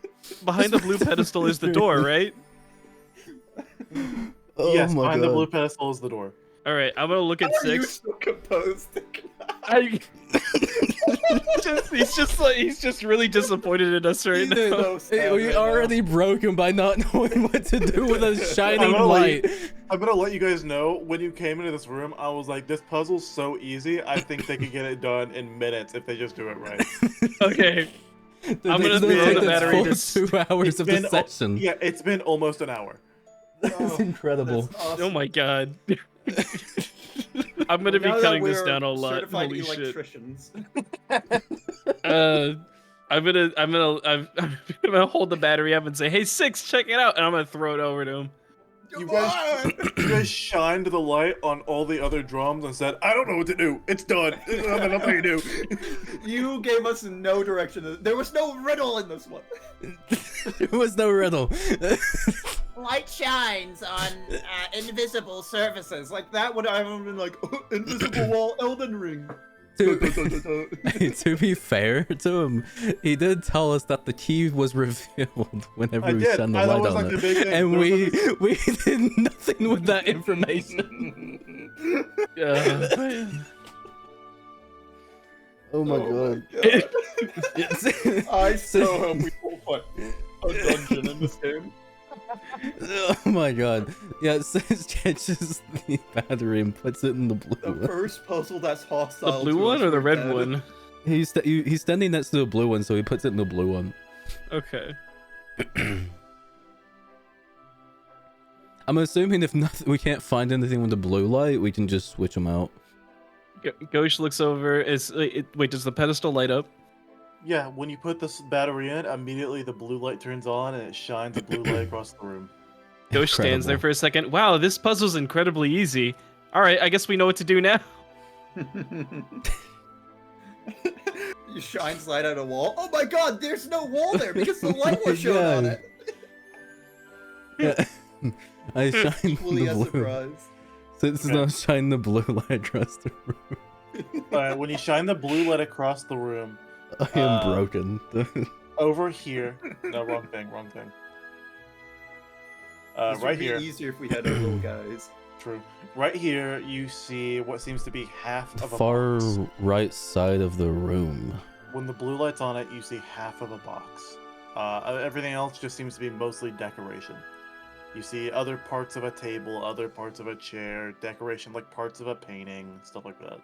Behind the blue pedestal is the door, right? Oh Yes, my behind god. the blue pedestal is the door. All right, I'm gonna look at How are you 6. so composed? He's just really disappointed in us right Dude, now. So sad we right already broken by not knowing what to do with a shining gonna let light. I'm gonna let you guys know, when you came into this room, I was like, this puzzle's so easy, I think they could get it done in minutes if they just do it right. Okay. Dude, I'm gonna it's throw take the this battery full to 2 hours It's of been the session. Yeah, it's been almost an hour. That's incredible. That's awesome. Oh my god. I'm gonna be Now that cutting this we're down a lot. certified Holy shit. electricians. I'm gonna hold the battery up and say, "Hey, 6, check it out," and I'm gonna throw it over to him. You guys shined the light on all the other drums and said, I don't know what to do. It's done. There's nothing to do. You gave us no direction. There was no riddle in this one. There was no riddle. Light shines on invisible surfaces. Like that would have been like invisible wall, Elden Ring. To be fair to him, he did tell us that the key was revealed whenever I we did. shone the I thought light it was on like it, the big thing. and There we was did nothing with that information. Man. Oh my god. It's- I so hope we will find a dungeon in this game. Oh my god. Yeah, it says catches the battery and puts it in the blue The one. first puzzle that's hostile. The blue to one us or the we're red dead. one? He's standing next to the blue one, so he puts it in the blue one. Okay. I'm assuming if nothing, we can't find anything with the blue light, we can just switch them out. Ghosh looks over. Wait, does the pedestal light up? Yeah, when you put this battery in, immediately the blue light turns on and it shines a blue light across the room. Ghosh stands there Incredible. for a second. Wow, this puzzle's incredibly easy. All right, I guess we know what to do now. You shines light at a wall. Oh my god, there's no wall there because the light was shown on Yeah. it. Yeah. I shine Equally the as blue. surprised. So this is Okay. not shine the blue light across the room. Alright, when you shine the blue light across the room, I am broken. over here. No, wrong thing, wrong thing. This would Right be here. easier if we had our little guys. True. Right here, you see what seems to be half The of a far box. right side of the room. When the blue light's on it, you see half of a box. Everything else just seems to be mostly decoration. You see other parts of a table, other parts of a chair, decoration like parts of a painting, stuff like that.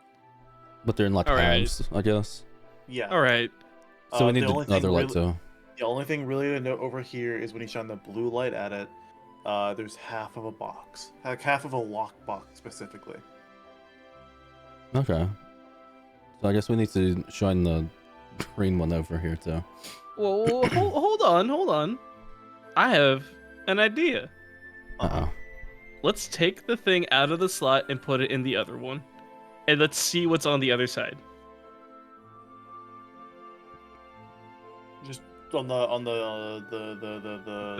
But they're in like All right. halves, I guess. Yeah. All right. So we the need only thing another light really- too. The only thing really to note over here is when you shine the blue light at it, there's half of a box. Like half of a lock box specifically. Okay. So I guess we need to shine the green one over here too. Well, hold on. I have an idea. Uh-oh. Let's take the thing out of the slot and put it in the other one, and let's see what's on the other side. Just on the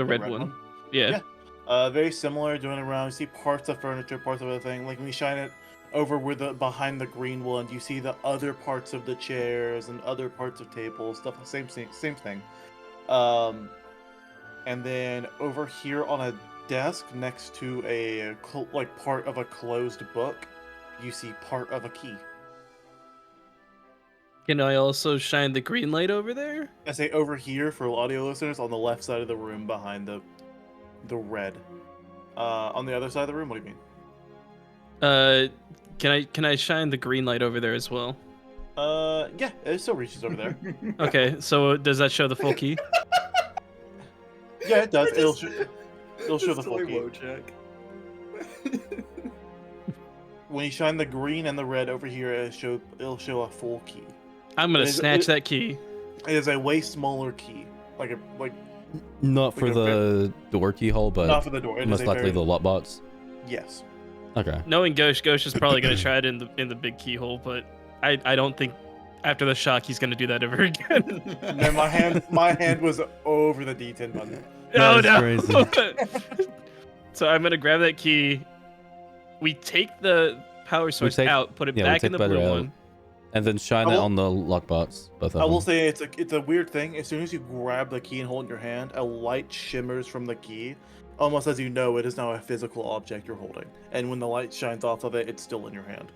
red one. Yeah. Yeah. Very similar, doing it around. You see parts of furniture, parts of the thing. Like when you shine it over where behind the green one, you see the other parts of the chairs and other parts of tables, stuff. Same thing. And then over here on a desk next to a part of a closed book, you see part of a key. Can I also shine the green light over there? I say over here for audio listeners on the left side of the room behind the red. On the other side of the room, what do you mean? Can I shine the green light over there as well? Yeah, it still reaches over there. Okay, so does that show the full key? Yeah, it does. It'll show the This full toy key. Wojak. When you shine the green and the red over here, it'll show a full key. I'm gonna It is- snatch it- that key. It is a way smaller key, like Not for Like a the door keyhole, but not for the door. It is most a likely very, the lockbox. yes. Okay. Knowing Ghosh is probably gonna try it in the big keyhole, but I don't think after the shock he's gonna do that ever again. No, my hand was over the D10 button. Oh That no! is So I'm gonna grab that key. We take the power source take- out, put it yeah, we back in take the blue battery out. one. And then shine I it will- on the lockbox. Both of I will them. say it's a weird thing. As soon as you grab the key and hold it in your hand, a light shimmers from the key, almost as you know it is now a physical object you're holding. And when the light shines off of it, it's still in your hand.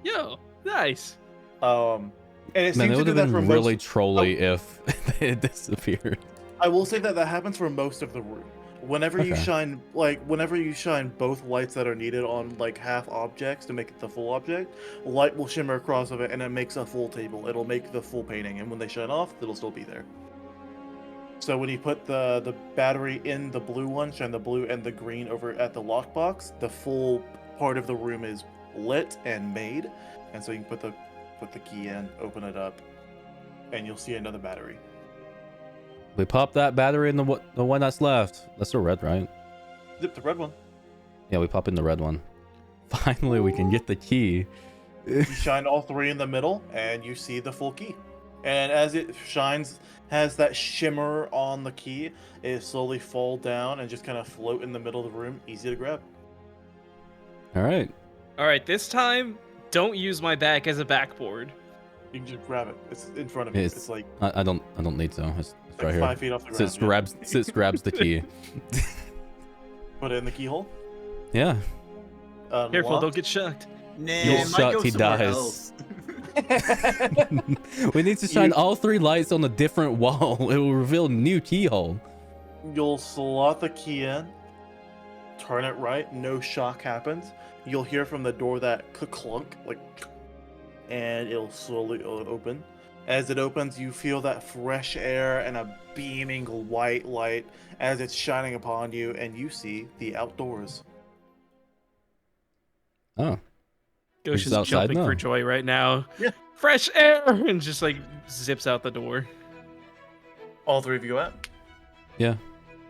Yo, nice. And it Man, seems it to would do have that been for really most. trolly if it disappeared. I will say that happens for most of the room. Whenever you Okay. shine both lights that are needed on like half objects to make it the full object, light will shimmer across of it and it makes a full table. It'll make the full painting, and when they shine off, it'll still be there. So when you put the battery in the blue one, shine the blue and the green over at the lockbox, the full part of the room is lit and made, and so you can put the key in, open it up, and you'll see another battery. We pop that battery in the one that's left. That's the red, right? Zip the red one. Yeah, we pop in the red one. Finally, we can get the key. You shine all three in the middle, and you see the full key. And as it shines, has that shimmer on the key, it slowly fall down and just kind of float in the middle of the room, easy to grab. All right. All right, this time don't use my back as a backboard. You can just grab it. It's in front of you. It's- It's like, I don't need to. It's like right here. 5 feet off the ground. Sis grabs the key. Put it in the keyhole. Yeah. Careful, Unlock. don't get shocked. Nah, You're it might shocked go he somewhere dies. else. We need to shine all three lights on a different wall. It will reveal a new keyhole. You'll slot the key in, turn it right, no shock happens. You'll hear from the door that clunk, like, and it'll slowly open. As it opens, you feel that fresh air and a beaming white light as it's shining upon you, and you see the outdoors. Oh. Ghosh He's is outside jumping for now. joy right now. Yeah. Fresh air! And just like zips out the door. All three of you go out. Yeah.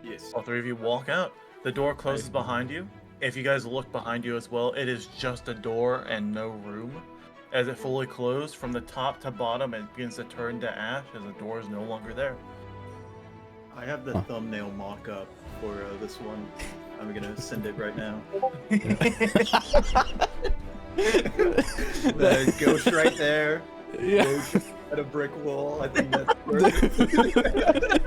Yes. All three of you walk out. The door closes behind you. If you guys look behind you as well, it is just a door and no room. As it fully closed from the top to bottom, it begins to turn to ash as the door is no longer there. I have the thumbnail mock-up for this one. I'm gonna send it right now. The ghost right there. Yeah. Ghost at a brick wall. I think that's perfect.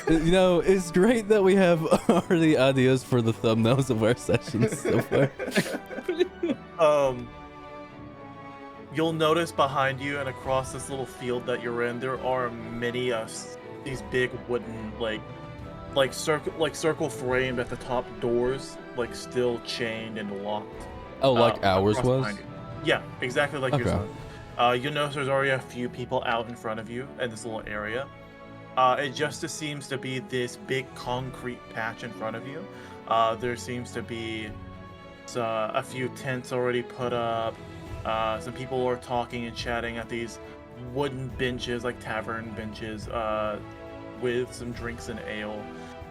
You know, it's great that we have already ideas for the thumbnails of our sessions so far. You'll notice behind you and across this little field that you're in, there are many these big wooden circle framed at the top doors, like still chained and locked. Oh, like ours across was? behind you. Yeah, exactly like Okay. yours. You'll notice there's already a few people out in front of you in this little area. It just seems to be this big concrete patch in front of you. There seems to be a few tents already put up. Some people are talking and chatting at these wooden benches, like tavern benches, with some drinks and ale.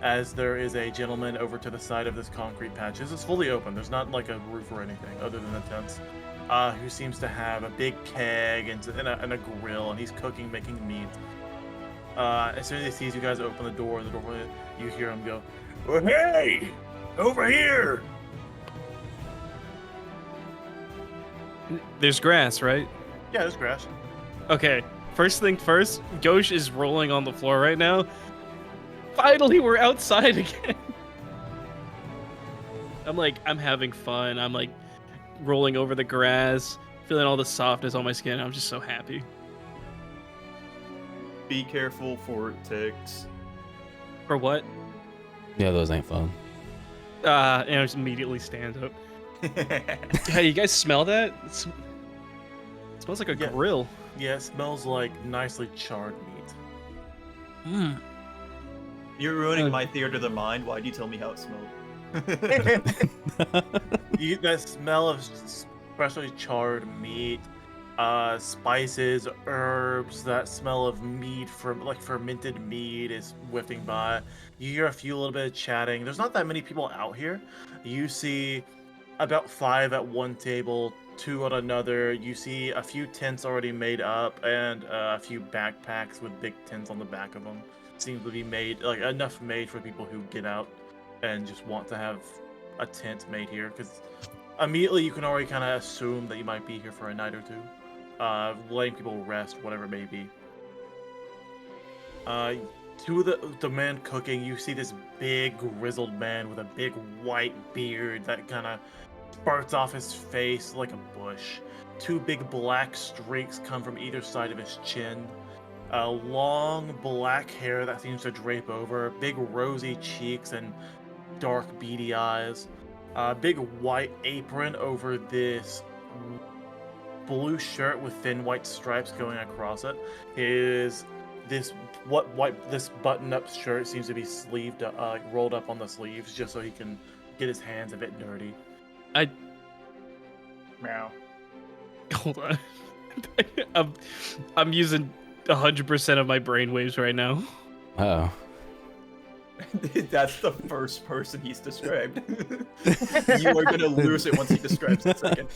As there is a gentleman over to the side of this concrete patch. This is fully open. There's not like a roof or anything other than the tents. Who seems to have a big keg and a grill, and he's cooking, making meat. As soon as he sees you guys open the door, you hear him go, "Oh, hey! Over here!" There's grass, right? Yeah, there's grass. Okay, first thing first, Ghosh is rolling on the floor right now. Finally, we're outside again. I'm having fun. I'm like rolling over the grass, feeling all the softness on my skin. I'm just so happy. Be careful for ticks. For what? Yeah, those ain't fun. And I just immediately stand up. Hey, you guys smell that? It smells like a Yeah. grill. Yeah, it smells like nicely charred meat. Mm. You're ruining my theater of the mind. Why'd you tell me how it smelled? That smell of freshly charred meat, spices, herbs. That smell of mead from like fermented mead is whiffing by. You hear a little bit of chatting. There's not that many people out here. You see about 5 at one table, 2 on another. You see a few tents already made up, and a few backpacks with big tents on the back of them. Seems to be made, like enough made for people who get out and just want to have a tent made here. Because immediately you can already kind of assume that you might be here for a night or two, letting people rest, whatever it may be. To the man cooking, you see this big grizzled man with a big white beard that kind of spurts off his face like a bush. 2 big black streaks come from either side of his chin. Long black hair that seems to drape over, big rosy cheeks and dark beady eyes. Big white apron over this blue shirt with thin white stripes going across it. This button-up shirt seems to be sleeved, rolled up on the sleeves, just so he can get his hands a bit dirty. Meow. Hold on. I'm using 100% of my brainwaves right now. Oh. That's the first person he's described. You are gonna lose it once he describes the second.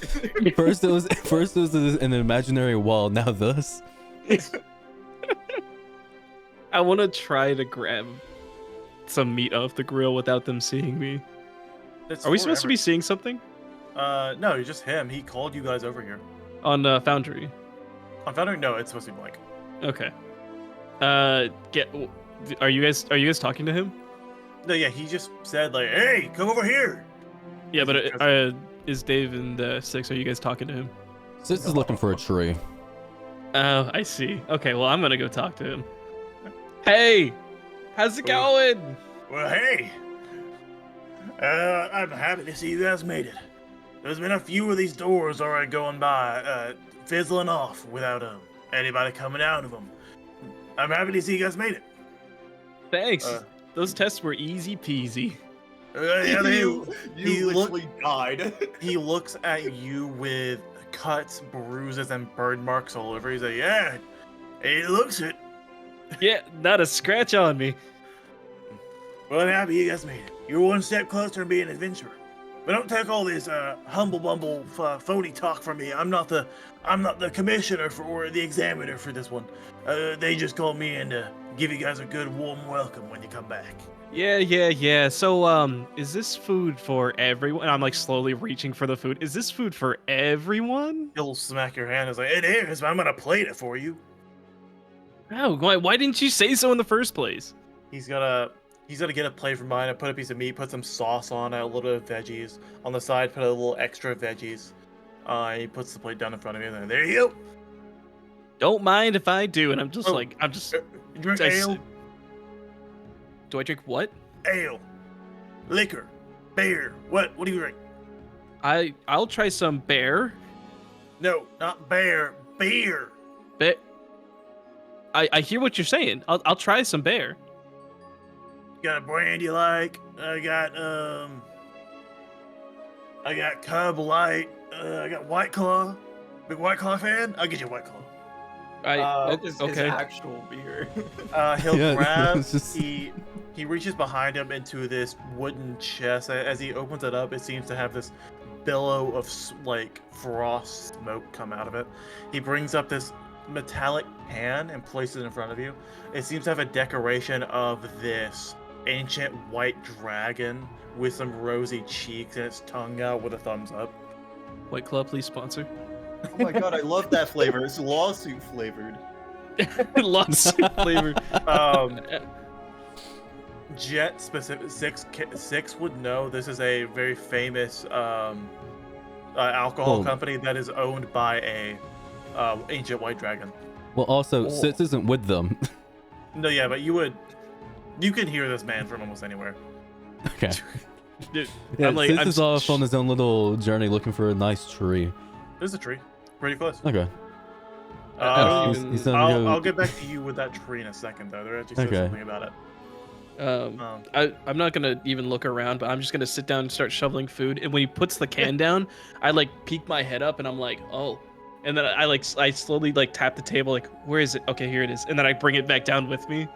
First it was an imaginary wall. Now this. I want to try to grab some meat off the grill without them seeing me. Are we supposed to be seeing something? No, it's just him. He called you guys over here. On Foundry? On Foundry? No, it's supposed to be blank. Okay. Are you guys talking to him? No, yeah, he just said like, "Hey, come over here." Yeah, but is Dave and Six? Are you guys talking to him? Six is looking for a tree. Oh, I see. Okay, well, I'm gonna go talk to him. Hey, how's it going? Well, hey, I'm happy to see you guys made it. There's been a few of these doors already going by, fizzling off without anybody coming out of them. I'm happy to see you guys made it. Thanks. Those tests were easy peasy. Yeah, You literally died. He looks at you with cuts, bruises, and burn marks all over. He's like, "Yeah, it looks it." Yeah, not a scratch on me. Well, I'm happy you guys made it. You're one step closer to being an adventurer. But don't take all this humble bumble phony talk from me. I'm not the commissioner or the examiner for this one. They just called me in to give you guys a good warm welcome when you come back. Yeah. So, is this food for everyone? I'm like slowly reaching for the food. Is this food for everyone? He'll smack your hand. He's like, "It is, but I'm gonna plate it for you." Oh, why didn't you say so in the first place? He's gonna get a plate from mine and put a piece of meat, put some sauce on it, a little bit of veggies. On the side, put a little extra veggies. He puts the plate down in front of me, and then there you go. Don't mind if I do. And I'm just Drink ale? Do I drink what? Ale. Liquor. Beer. What do you drink? I'll try some bear. No, not bear. Beer. I hear what you're saying. I'll try some bear. Got a brand you like? I got Cub Light. I got White Claw. Big White Claw fan? I'll get you a White Claw. His okay. actual beer. He'll Yeah, grab. it's just- He reaches behind him into this wooden chest. As he opens it up, it seems to have this billow of like frost smoke come out of it. He brings up this metallic pan and places it in front of you. It seems to have a decoration of this ancient white dragon with some rosy cheeks and its tongue out with a thumbs up. White Claw, please sponsor. Oh my god, I love that flavor. It's lawsuit flavored. Lawsuit flavor. Jet specific six would know this is a very famous alcohol company that is owned by a ancient white dragon. Well, also, Six isn't with them. No, yeah, but you can hear this man from almost anywhere. Okay. Dude, Yeah, Six is off on his own little journey looking for a nice tree. There's a tree, pretty close. Okay. I'll he's gonna go- get back to you with that tree in a second, though. There actually says something about it. I'm not gonna even look around, but I'm just gonna sit down and start shoveling food. And when he puts the can down, I like peek my head up and I'm like, oh. And then I slowly like tap the table, like, where is it? Okay, here it is. And then I bring it back down with me.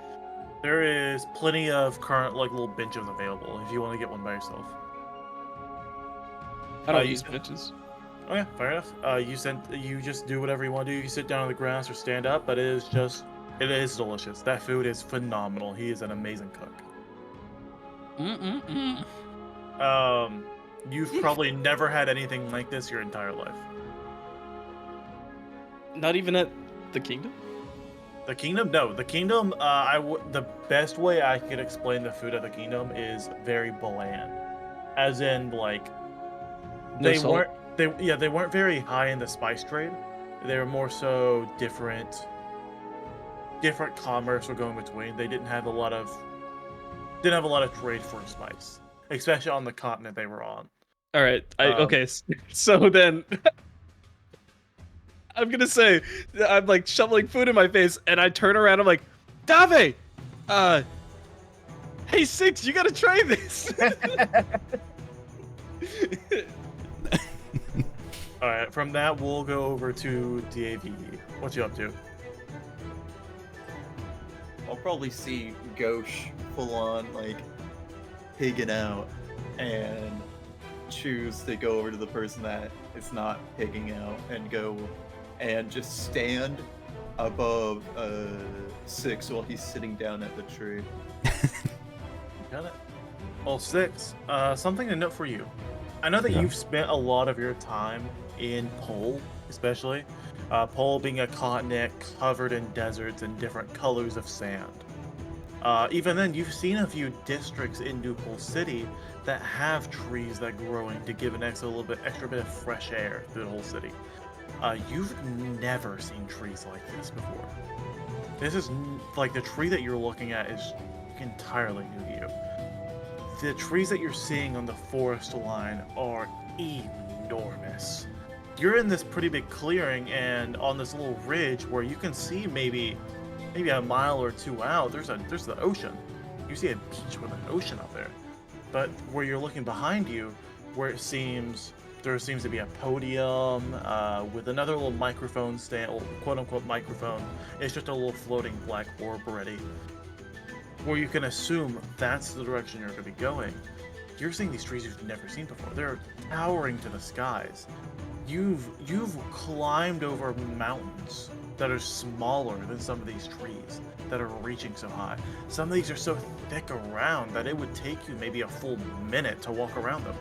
There is plenty of current like little benches available if you want to get one by yourself. I don't you use said- benches. Oh yeah, fair enough. You just do whatever you want to do. You sit down on the grass or stand up, but it is delicious. That food is phenomenal. He is an amazing cook. You've probably never had anything like this your entire life. Not even at the kingdom? The kingdom? No, the kingdom. The best way I could explain the food at the kingdom is very bland, as in like No they salt? they weren't very high in the spice trade. They were more so different commerce were going between. They didn't have a lot of trade for spice, especially on the continent they were on. All right. Um, Okay. So then I'm gonna say I'm like shoveling food in my face, and I turn around. I'm like, Dave, hey Six, you gotta try this. All right, from that we'll go over to DAV. What you up to? I'll probably see Gauche full on like pigging out and choose to go over to the person that is not pigging out and go and just stand above Six while he's sitting down at the tree. Got it. Well, Six. Something to note for you. I know that Yeah. you've spent a lot of your time in Pole, especially. Pole being a continent covered in deserts and different colors of sand. Even then, you've seen a few districts in New Pole City that have trees that growing to give an extra bit of fresh air through the whole city. You've never seen trees like this before. This is like the tree that you're looking at is entirely new to you. The trees that you're seeing on the forest line are enormous. You're in this pretty big clearing, and on this little ridge where you can see maybe a mile or two out, there's the ocean. You see a beach with an ocean out there. But where you're looking behind you, where there seems to be a podium with another little microphone stand, quote unquote microphone. It's just a little floating black orb already. Where you can assume that's the direction you're going to be going. You're seeing these trees you've never seen before. They're towering to the skies. You've climbed over mountains that are smaller than some of these trees that are reaching so high. Some of these are so thick around that it would take you maybe a full minute to walk around them.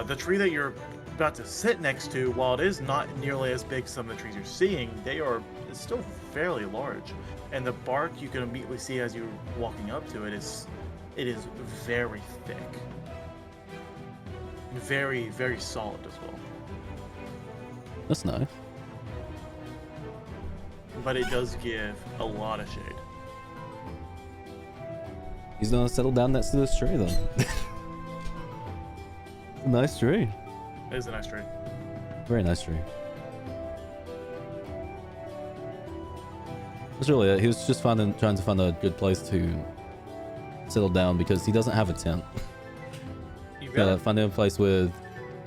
The tree that you're about to sit next to, while it is not nearly as big as some of the trees you're seeing, it's still fairly large. And the bark you can immediately see as you're walking up to it is very thick. Very, very solid as well. That's nice. But it does give a lot of shade. He's gonna settle down next to this tree then. Nice tree. It is a nice tree. Very nice tree. That's really it. He was just trying to find a good place to settle down because he doesn't have a tent. You got Gotta it. find a place with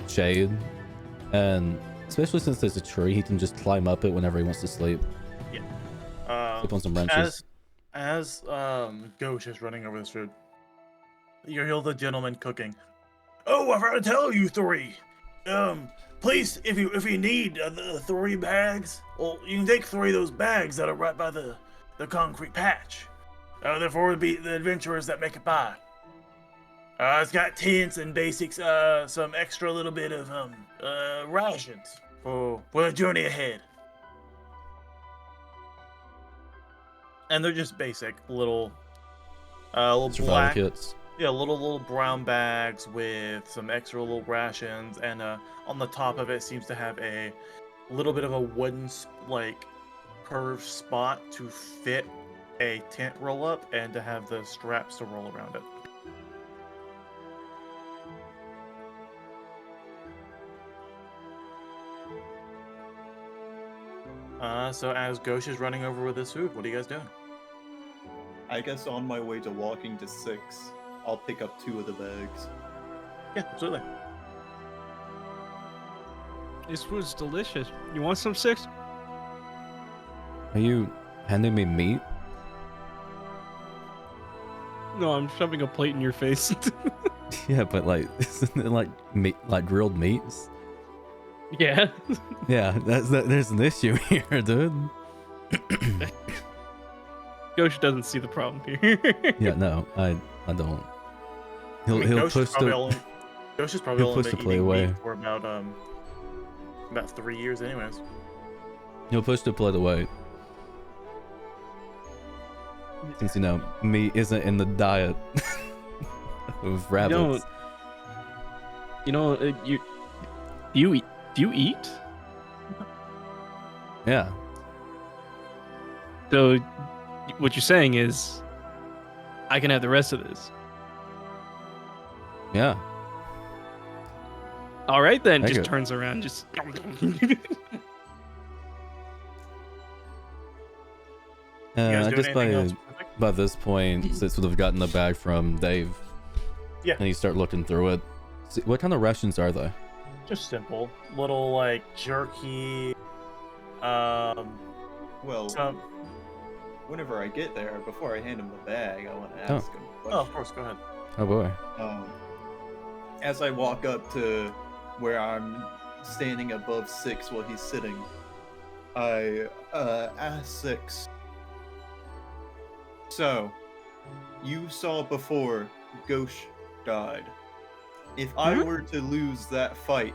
shade, and especially since there's a tree, he can just climb up it whenever he wants to sleep. Sleep on some branches. As Gauche is running over this food, you hear the gentleman cooking. Oh, I forgot to tell you three. Please, if you need the 3 bags, well, you can take 3 of those bags that are right by the concrete patch. They're for the adventurers that make it by. It's got tents and basics, some extra little bit of rations for the journey ahead. And they're just basic little Survival black, kits. yeah, little brown bags with some extra little rations, and on the top of it seems to have a little bit of a wooden curved spot to fit a tent roll up and to have the straps to roll around it. So as Gauche is running over with this food, what are you guys doing? I guess on my way to walking to 6, I'll pick up 2 of the bags. Yeah, absolutely. This food's delicious. You want some, Six? Are you handing me meat? No, I'm shoving a plate in your face. Yeah, but like, isn't it like meat, like grilled meats? Yeah. Yeah, there's an issue here, dude. Ghosh doesn't see the problem here. Yeah, no, I don't. I mean, He'll Ghosh push is probably the only, Ghosh is probably he'll only push the been plate eating away. meat for about 3 years, anyways. He'll push the plate away. Since meat isn't in the diet of rabbits. Do you eat? Yeah. So what you're saying is I can have the rest of this. Yeah. All right, then. Thank Just you. turns around, just. You guys I doing guess anything else specific? by this point, Sitz would have gotten the bag from Dave. Yeah. And you start looking through it. See, what kind of rations are they? Just simple, little like jerky. Well, Some. whenever I get there, before I hand him the bag, I want to Oh. ask him a Oh, of question. course. Go ahead. Oh boy. As I walk up to where I'm standing above 6 while he's sitting, I ask 6. So, you saw before Ghosh died. If I were to lose that fight,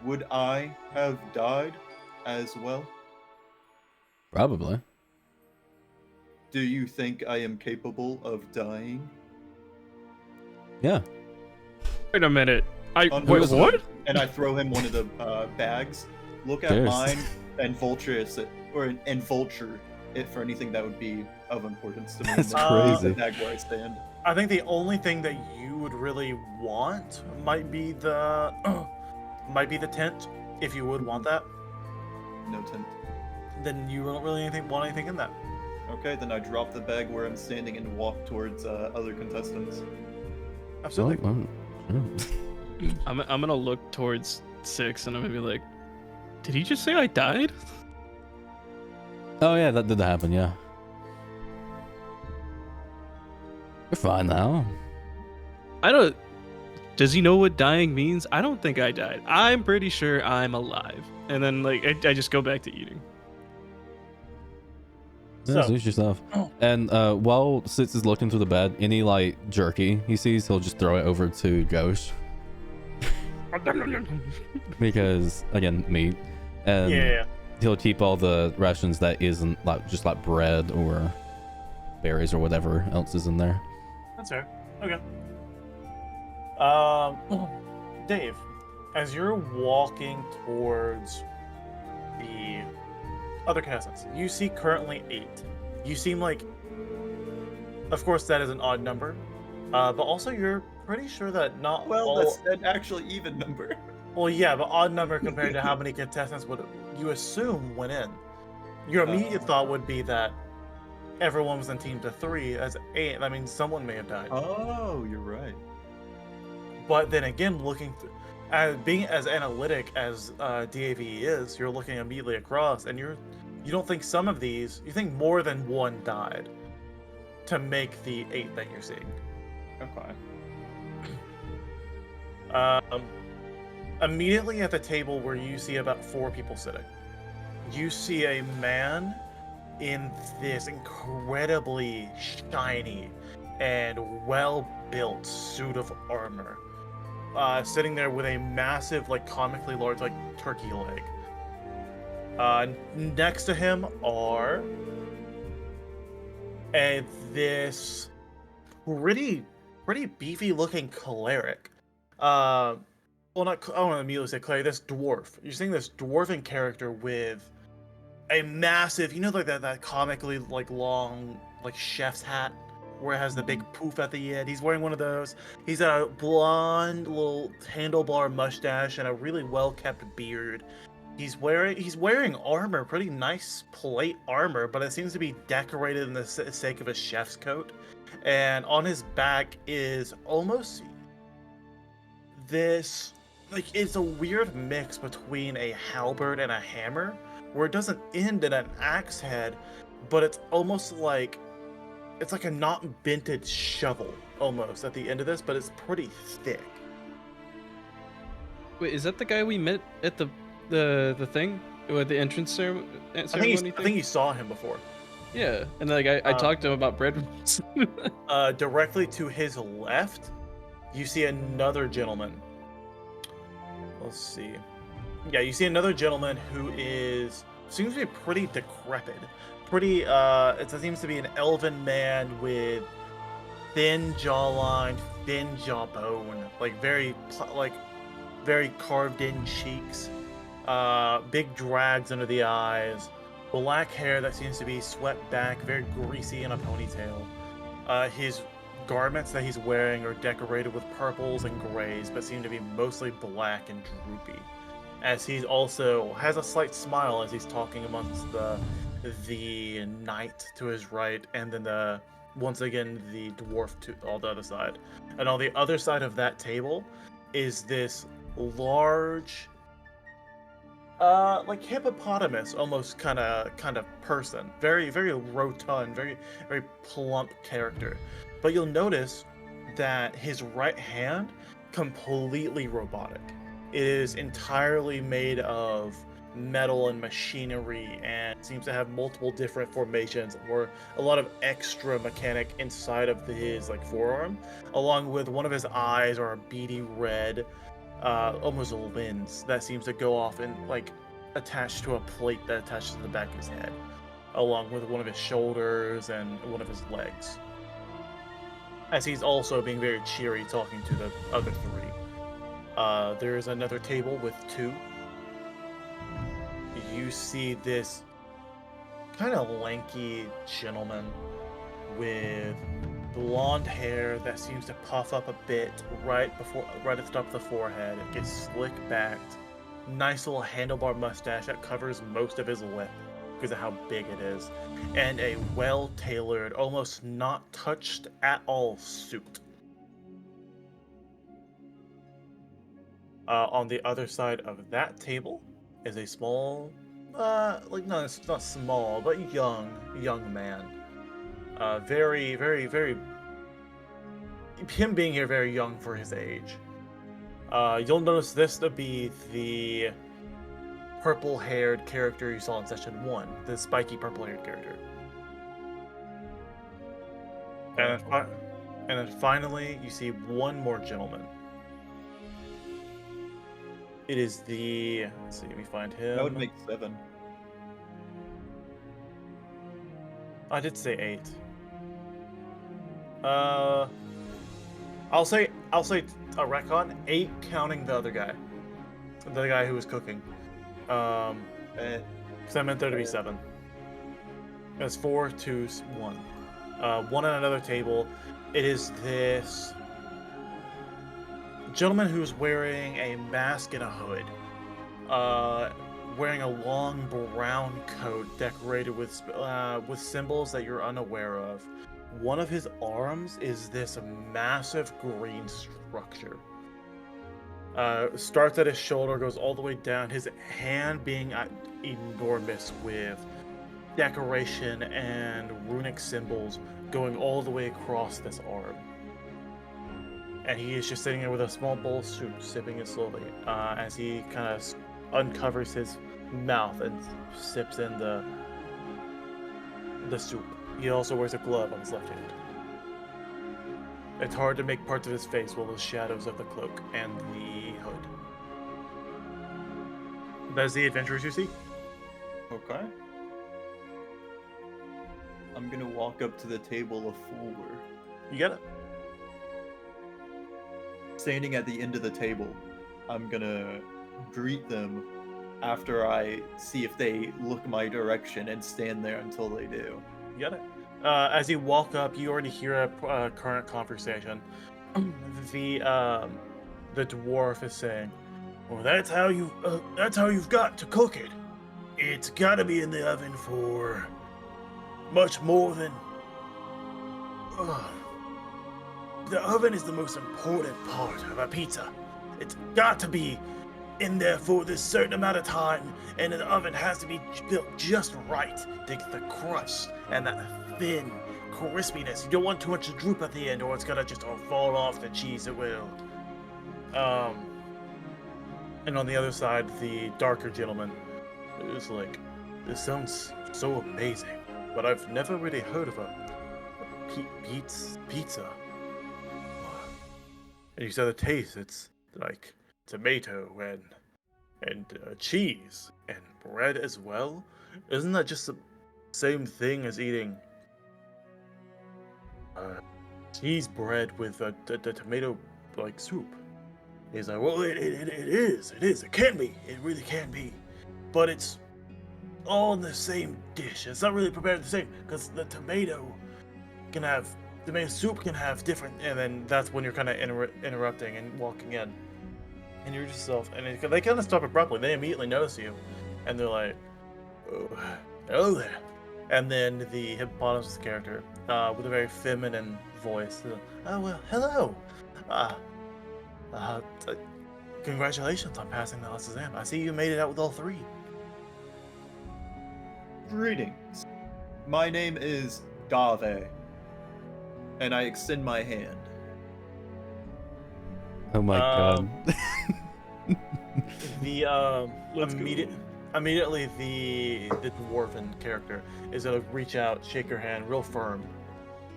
would I have died as well? Probably. Do you think I am capable of dying? Yeah. Wait a minute. Wait, Understood. what? And I throw him one of the bags. Look at Cheers. mine and vulture it for anything that would be of importance to me. That's and then crazy. the bag where I stand. I think the only thing that you would really want might be the tent. If you would want that, No tent. then you don't really want anything in that. Okay, then I drop the bag where I'm standing and walk towards other contestants. Absolutely. Well, sure. I'm gonna look towards Six and I'm gonna be like, did he just say I died? Oh yeah, that did happen, yeah. You're fine now. I don't. Does he know what dying means? I don't think I died. I'm pretty sure I'm alive. And then like I just go back to eating. Yeah, So- suit yourself. And while Sitz is looking through the bed, any like jerky he sees, he'll just throw it over to Ghosh. Because again, meat. And Yeah. he'll keep all the rations that isn't like just like bread or berries or whatever else is in there. That's fair. Okay. Dave, as you're walking towards the other contestants, you see currently 8. You seem like, of course, that is an odd number, but also you're pretty sure that not Well, all. that's an actually even number. Well, yeah, but odd number compared to how many contestants would you assume went in. Your immediate thought would be that everyone was in teams of 3 as 8. I mean, someone may have died. Oh, you're right. But then again, looking being as analytic as DAV is, you're looking immediately across, and you don't think some of these, you think more than one died to make the 8 that you're seeing. Okay. Immediately at the table where you see about 4 people sitting, you see a man in this incredibly shiny and well-built suit of armor, sitting there with a massive, like comically large, like turkey leg. Next to him are this pretty beefy-looking cleric. Well, not, I don't want to immediately say cleric. This dwarf. You're seeing this dwarven character with a massive, like that comically like long like chef's hat where it has the big poof at the end. He's wearing one of those. He's got a blonde little handlebar mustache and a really well-kept beard. He's wearing armor, pretty nice plate armor, but it seems to be decorated in the sake of a chef's coat. And on his back is almost this, like, it's a weird mix between a halberd and a hammer, where it doesn't end in an axe head, but it's almost like it's like a not vented shovel almost at the end of this, but it's pretty thick. Wait, is that the guy we met at the thing with the entrance ceremony? I think you saw him before. Yeah, and like I talked to him about bread rolls. Directly to his left, you see another gentleman. Let's see. Yeah, you see another gentleman who seems to be pretty decrepit. It seems to be an elven man with thin jawline, thin jawbone, like very carved in cheeks, big drags under the eyes, black hair that seems to be swept back, very greasy in a ponytail. His garments that he's wearing are decorated with purples and grays, but seem to be mostly black and droopy. As he also has a slight smile as he's talking amongst the knight to his right, and then once again the dwarf to on the other side. And on the other side of that table is this large, like hippopotamus almost kind of person, very rotund, very plump character. But you'll notice that his right hand completely robotic. It is entirely made of metal and machinery, and seems to have multiple different formations or a lot of extra mechanic inside of his like forearm, along with one of his eyes are a beady red, almost a lens that seems to go off and like attached to a plate that attaches to the back of his head, along with one of his shoulders and one of his legs. As he's also being very cheery talking to the other three. There's another table with two. You see this kind of lanky gentleman with blonde hair that seems to puff up a bit right at the top of the forehead. It gets slick backed. Nice little handlebar mustache that covers most of his lip because of how big it is. And a well-tailored, almost not touched at all suit. On the other side of that table is a small, no, it's not small, but young man. Very, him being here very young for his age. You'll notice this to be the purple-haired character you saw in session 1, the spiky purple-haired character. And then finally, you see one more gentleman. It is the... Let's see, let me find him. That would make 7. I did say 8. I'll say a retcon 8 counting the other guy. The guy who was cooking. Because I meant there to be 7. It's 4, 2, 1. One on another table. It is this gentleman who's wearing a mask and a hood, wearing a long brown coat decorated with symbols that you're unaware of. One of his arms is this massive green structure. Starts at his shoulder, goes all the way down, his hand being enormous with decoration and runic symbols going all the way across this arm. And he is just sitting there with a small bowl of soup, sipping it slowly, as he kind of uncovers his mouth and sips in the soup. He also wears a glove on his left hand. It's hard to make parts of his face with the shadows of the cloak and the hood. That's the adventurers you see. Okay. I'm gonna walk up to the table of 4. You get it. Standing at the end of the table, I'm gonna greet them after I see if they look my direction and stand there until they do. You got it. As you walk up, you already hear a current conversation. The dwarf is saying, Well, that's how you've got to cook it. It's got to be in the oven for much more than. The oven is the most important part of a pizza. It's got to be in there for this certain amount of time, and the oven has to be built just right to get the crust and that thin crispiness. You don't want too much to droop at the end, or it's gonna just all fall off the cheese. It will. And on the other side, the darker gentleman is like, this sounds so amazing, but I've never really heard of a pizza. And you said the taste, it's like tomato and cheese and bread as well. Isn't that just the same thing as eating cheese bread with the tomato like soup? He's like, well, it is, it can be, it really can be, but it's all in the same dish. It's not really prepared the same because the tomato soup can have different, and then that's when you're kind of interrupting and walking in, and you're yourself, and they kind of stop abruptly. They immediately notice you, and they're like, oh, hello there. And then the hippopotamus character, with a very feminine voice, oh well, hello. Congratulations on passing the last exam. I see you made it out with all three. Greetings. My name is Dave, and I extend my hand. Oh my god. The Let's go. immediately the dwarven character is gonna reach out, shake your hand, real firm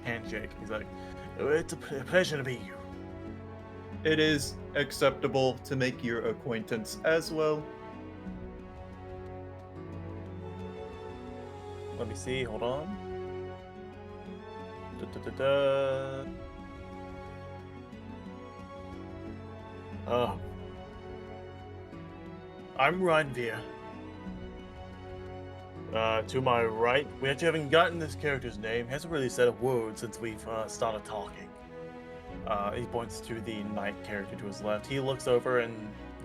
handshake. He's like, it's a pleasure to meet you. It is acceptable to make your acquaintance as well. Let me see. Hold on. Da-da-da-da. Oh. I'm Reinveer. To my right, we actually haven't gotten this character's name. He hasn't really said a word since we've started talking. He points to the knight character to his left. He looks over and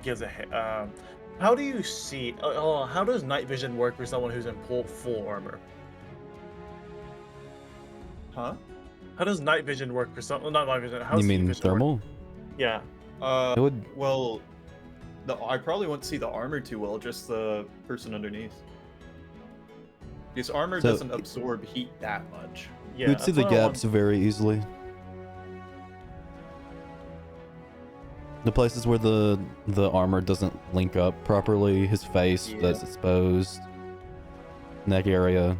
gives a. How do you see? How does night vision work for someone who's in full armor? Huh? How does night vision work for someone? Not night vision. How You does heat mean vision work? thermal? Yeah. It would. Well, I probably won't see the armor too well, just the person underneath. Because armor So- doesn't absorb heat that much. Yeah. You would see that's the what I want. gaps very easily. The places where the armor doesn't link up properly, his face Yeah. that's exposed, neck area.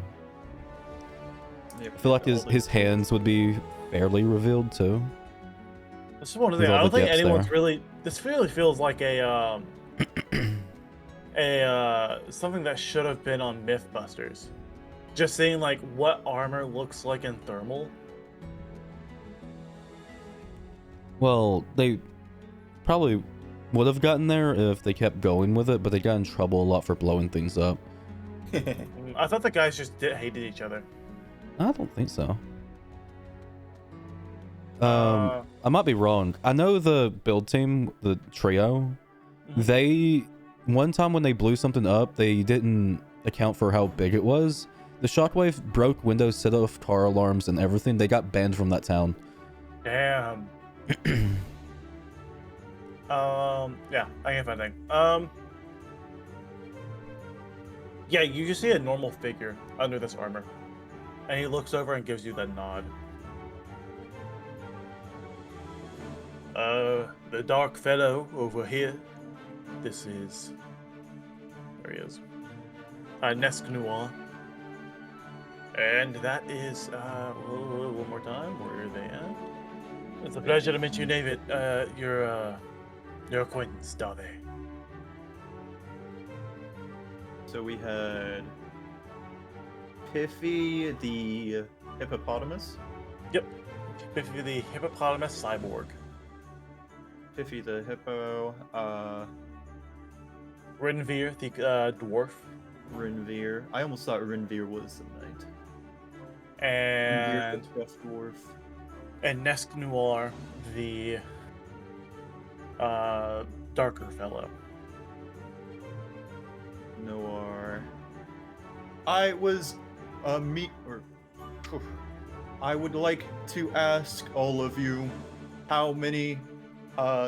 Yep, I feel like all his the- hands would be fairly revealed too. This is one of the With things. I all don't the think gaps anyone's there. really. This really feels like a something that should have been on MythBusters. Just seeing like what armor looks like in thermal. Well, they probably would have gotten there if they kept going with it, but they got in trouble a lot for blowing things up. I thought the guys just hated each other. I don't think so. Uh, I might be wrong. I know the build team, the trio, they one time when they blew something up, they didn't account for how big it was. The shockwave broke windows, set off car alarms, and everything. They got banned from that town. Damn. Yeah, I can't find anything. Yeah, you just see a normal figure under this armor, and he looks over and gives you the nod. The dark fellow over here. This is. There he is. Nesk Noir. And that is, one more time, where are they at? It's a pleasure to meet you, David. Your acquaintance, Dave. So we had Piffy the hippopotamus, Yep. Piffy the hippopotamus cyborg. Piffy the hippo, Renveer the dwarf. Renveer. I almost thought Renveer was the knight. And Renveer the tough dwarf. Nesk Noir the darker fellow. Noir. I was I would like to ask all of you how many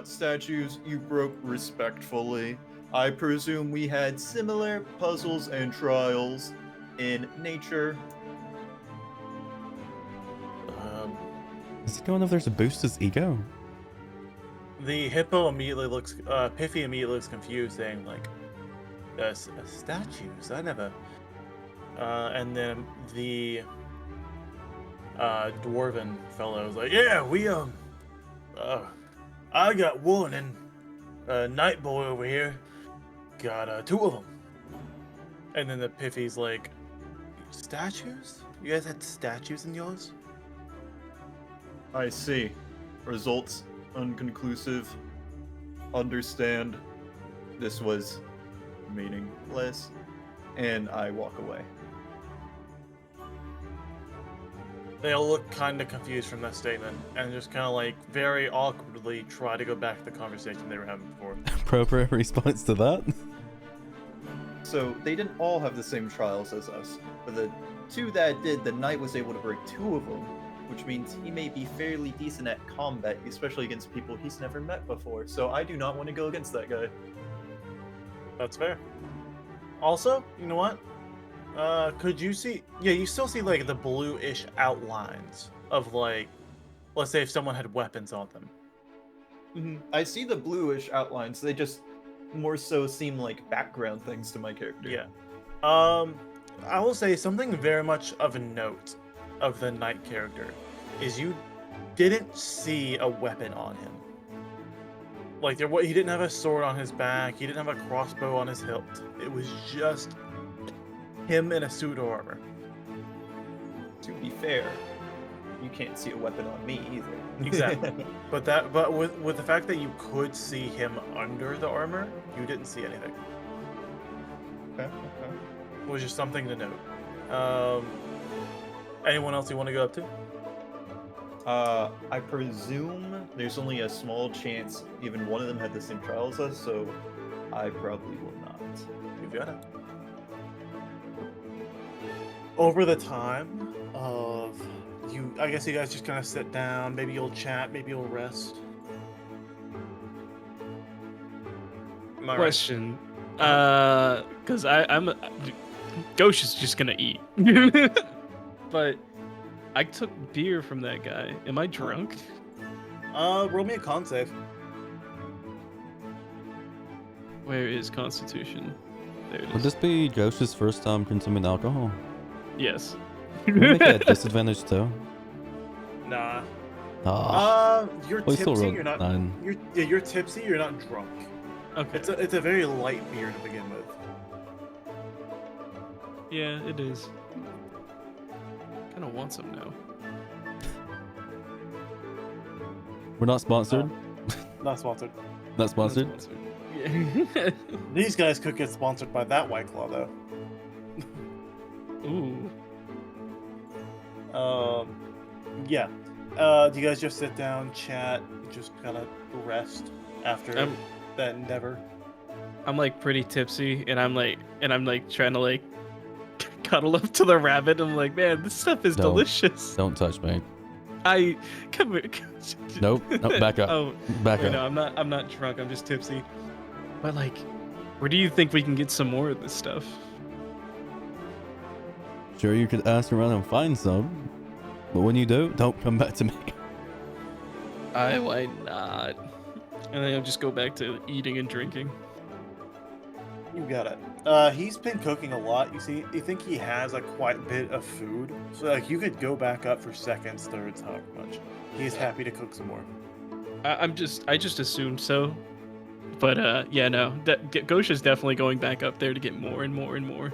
statues you broke respectfully. I presume we had similar puzzles and trials in nature. Is it going if there's a boost his ego? The hippo immediately looks, Piffy immediately looks confused, saying like, statues? I never. And then the dwarven fellow was like, yeah, we I got one, and Night Boy over here got 2 of them. And then the Piffy's like, statues? You guys had statues in yours? I see. Results unconclusive. Understand. This was meaningless. And I walk away. They all look kind of confused from that statement, and just kind of like very awkwardly try to go back to the conversation they were having before. Appropriate response to that. So they didn't all have the same trials as us. For the 2 that did, the knight was able to break 2 of them, which means he may be fairly decent at combat, especially against people he's never met before. So I do not want to go against that guy. That's fair. Also, you know what? Could you see? Yeah, you still see like the bluish outlines of like, let's say if someone had weapons on them. I see the bluish outlines. They just more so seem like background things to my character. Yeah. I will say something very much of a note of the knight character is you didn't see a weapon on him. Like he didn't have a sword on his back. He didn't have a crossbow on his hilt. It was just him in a suit of armor. To be fair, you can't see a weapon on me either. Exactly. but with the fact that you could see him under the armor, you didn't see anything. Okay. Which is something to note. Anyone else you want to go up to? I presume there's only a small chance even one of them had the same trial as us, so I probably will not. You got it. Over the time of I guess you guys just kind of sit down. Maybe you'll chat. Maybe you'll rest. Am I right? Question. Because I'm Ghosh is just gonna eat. But I took beer from that guy. Am I drunk? Roll me a con save. Where is Constitution? There it Would is. this be Ghost's first time consuming alcohol? Yes. Would we make it a disadvantage too? Nah. You're Well, he still tipsy. rolled You're not. 9. You're tipsy. You're not drunk. Okay. It's a very light beer to begin with. Yeah, it is. Kind of want some now. We're not sponsored. Not sponsored. Not sponsored. Yeah. These guys could get sponsored by that White Claw though. Ooh. Yeah. Do you guys just sit down, chat, just kind of rest after that endeavor? I'm like pretty tipsy, and I'm like trying to like cuddle up to the rabbit. I'm like, man, this stuff is delicious. Don't touch me. I come here. Nope. Nope. Back up. Oh, Back wait, up. no, I'm not drunk. I'm just tipsy. But like, where do you think we can get some more of this stuff? Sure, you could ask around and find some, but when you do, don't come back to me. Why not? And then I'll just go back to eating and drinking. You got it. He's been cooking a lot. You see, you think he has like quite a bit of food, so like you could go back up for seconds, thirds, however much. He's happy to cook some more. I just assumed so, but yeah, no. Ghosh is definitely going back up there to get more and more and more.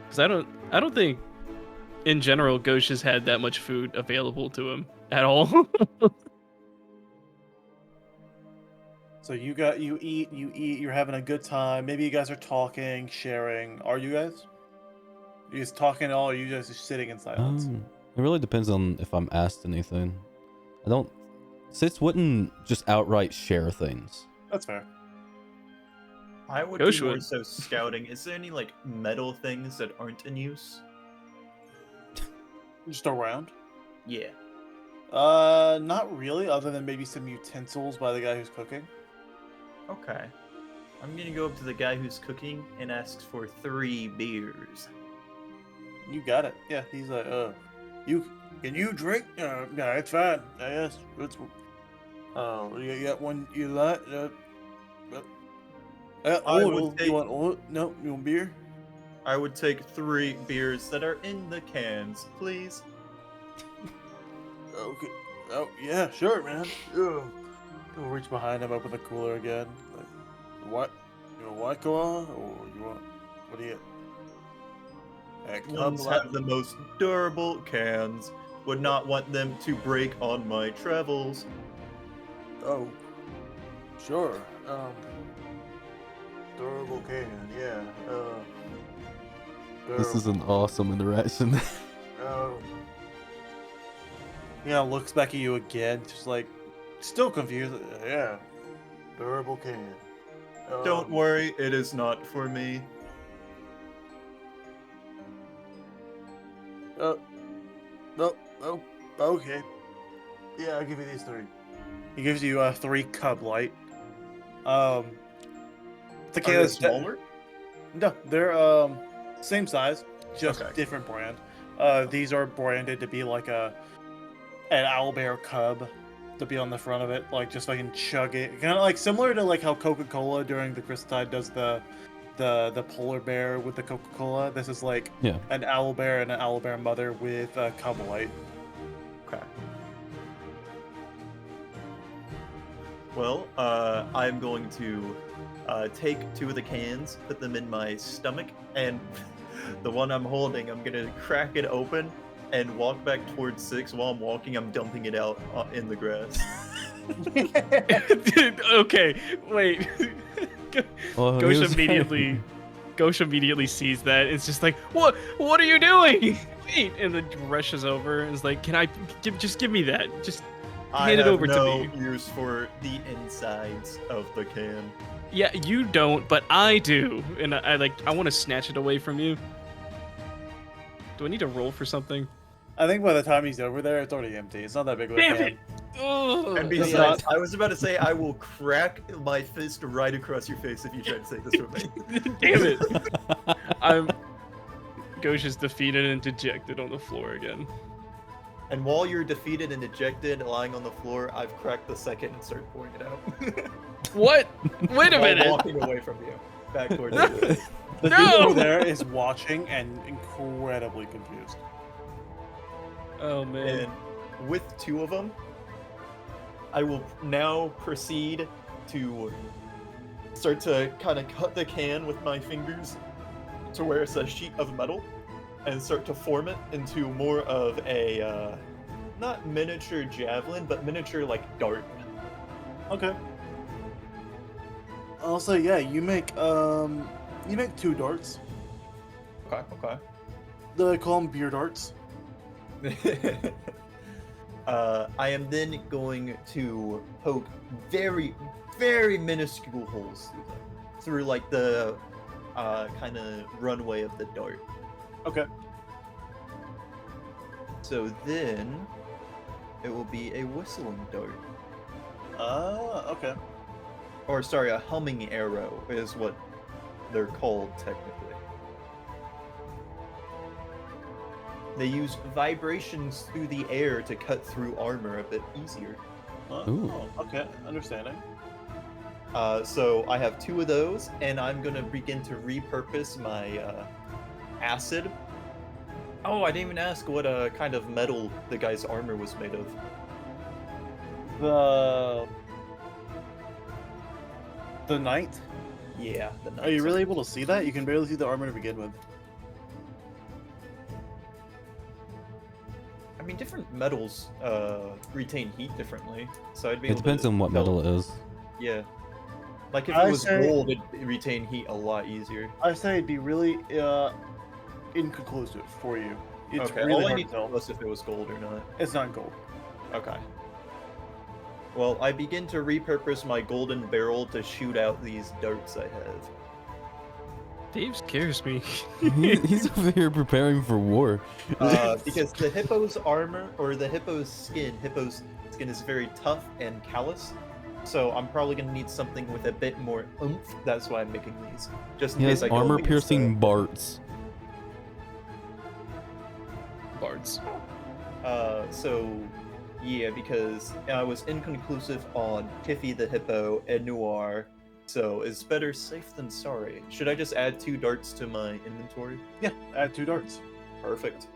Cause I don't think, in general, Ghosh has had that much food available to him at all. So you eat, you're having a good time. Maybe you guys are talking, sharing. Are you guys? You guys talking at all, or are you guys just sitting in silence? It really depends on if I'm asked anything. Sis wouldn't just outright share things. That's fair. I would Ghost be more would. so scouting. Is there any like metal things that aren't in use? Just around. Yeah. Not really, other than maybe some utensils by the guy who's cooking. Okay. I'm gonna go up to the guy who's cooking and ask for 3 beers. You got it. Yeah, he's like, can you drink? Yeah, it's fine. Yes, it's. You got one you like? I would Oil. take- You want oil? No, you want beer? I would take 3 beers that are in the cans, please. Okay. Oh yeah, sure, man. Yeah. Go reach behind him, open the cooler again. Like, what? You want White Claw or you want what do you? Ones have the most durable cans. Would not want them to break on my travels. Oh, sure. Durable can, yeah. This is an awesome interaction. Yeah, looks back at you again, just like, still confused. Yeah, durable can. Don't worry, it is not for me. No, okay. Yeah, I'll give you these 3. He gives you 3 Cub Light. The Are can they is smaller? No, they're same size, just Okay. different brand. These are branded to be like an owlbear cub to be on the front of it, like just fucking chug it, kind of like similar to like how Coca-Cola during the Christmastide does the polar bear with the Coca-Cola. This is like Yeah. an owlbear and an owlbear mother with Cub Light. Okay. Well, I'm going to take 2 of the cans, put them in my stomach, and the one I'm holding, I'm gonna crack it open and walk back towards 6. While I'm walking, I'm dumping it out in the grass. Okay, wait. Oh, Ghost he was- immediately sees that. It's just like, what are you doing? Wait, and then rushes over and is like, can I just give me that? Just I hand it have over no to me. use for the insides of the can. Yeah, you don't, but I do, and I want to snatch it away from you. Do I need to roll for something? I think by the time he's over there, it's already empty. It's not that big of a Damn can. it! Ugh. And It's besides, not- I was about to say I will crack my fist right across your face if you try to say this with me. Damn it! Ghosh is defeated and dejected on the floor again. And while you're defeated and ejected, lying on the floor, I've cracked the second and started pouring it out. What? Wait a While minute! walking away from you, back towards you. The dude No! over there is watching and incredibly confused. Oh man. And with 2 of them, I will now proceed to start to kind of cut the can with my fingers to where it's a sheet of metal and start to form it into more of a, not miniature javelin, but miniature, like, dart. Okay. I'll say, yeah, you make 2 darts. Okay, They call them beer darts. okay. I am then going to poke very, very minuscule holes through them. Through, like, the kind of runway of the dart. Okay. So then, it will be a whistling dart. Okay. Or, sorry, a humming arrow is what they're called, technically. They use vibrations through the air to cut through armor a bit easier. Ooh. Okay, understanding. So I have 2 of those, and I'm gonna begin to repurpose my acid. Oh, I didn't even ask what kind of metal the guy's armor was made of. The knight? Yeah, the Are you nuts. really able to see that? You can barely see the armor to begin with. I mean, different metals retain heat differently, so I'd be It able depends to on what tell- metal it is. Yeah. Like if I it was say- gold, it'd retain heat a lot easier. I say it'd be really inconclusive for you. It's Okay, really all I hard need to to tell. know is if it was gold or not. It's not gold. Okay. Well, I begin to repurpose my golden barrel to shoot out these darts I have. Dave scares me. He's over here preparing for war. Because the hippo's armor, or the hippo's skin is very tough and callous. So I'm probably gonna need something with a bit more oomph. That's why I'm making these. Just in He case has I go up against armor-piercing barts. Bards. So yeah, because I was inconclusive on Tiffy the hippo and Noir. So it's better safe than sorry. Should I just add 2 darts to my inventory? Yeah, add 2 darts. Perfect.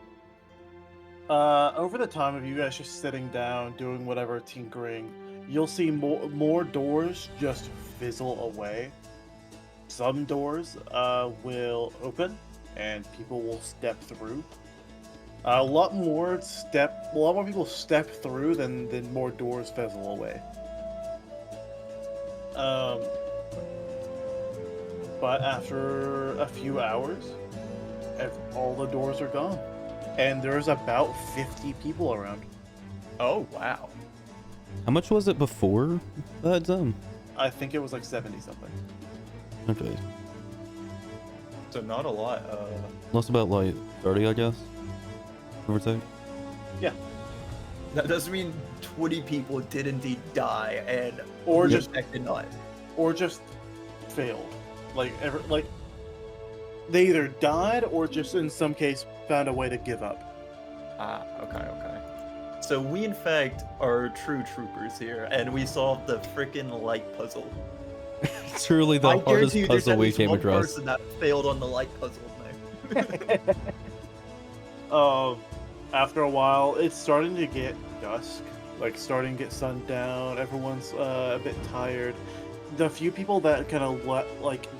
Over the time of you guys just sitting down, doing whatever tinkering, you'll see more doors just fizzle away. Some doors will open, and people will step through. A lot more people step through than more doors fizzle away. But after a few hours, all the doors are gone. And there's about 50 people around. Oh wow. How much was it before that done? I think it was like 70 something. Okay. So not a lot. Lost about like 30, I guess. Give or take. Yeah. That doesn't mean 20 people did indeed die, and Or the just- effect did not. Or just failed. Like they either died or just in some case found a way to give up. Ah, okay. So we in fact are true troopers here, and we solved the freaking light puzzle. Truly the I hardest guarantee you there's puzzle at we least came one across. person that failed on the light puzzle. After a while, it's starting to get dusk, like starting to get sundown. Everyone's a bit tired. The few people that kind of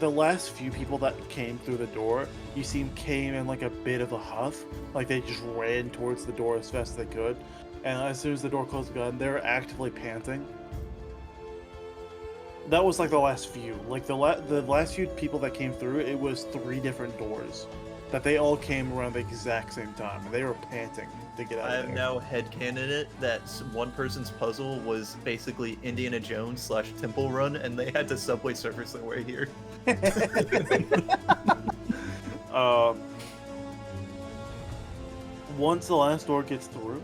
the last few people that came through the door, you see came in like a bit of a huff, like they just ran towards the door as fast as they could, and as soon as the door closed again, they're actively panting. That was like the last few. Like the last few people that came through, it was 3 different doors that they all came around the exact same time, and they were panting to get out I of have there. now headcanon it that one person's puzzle was basically Indiana Jones / Temple Run, and they had to subway surfers their way here. Once the last door gets through,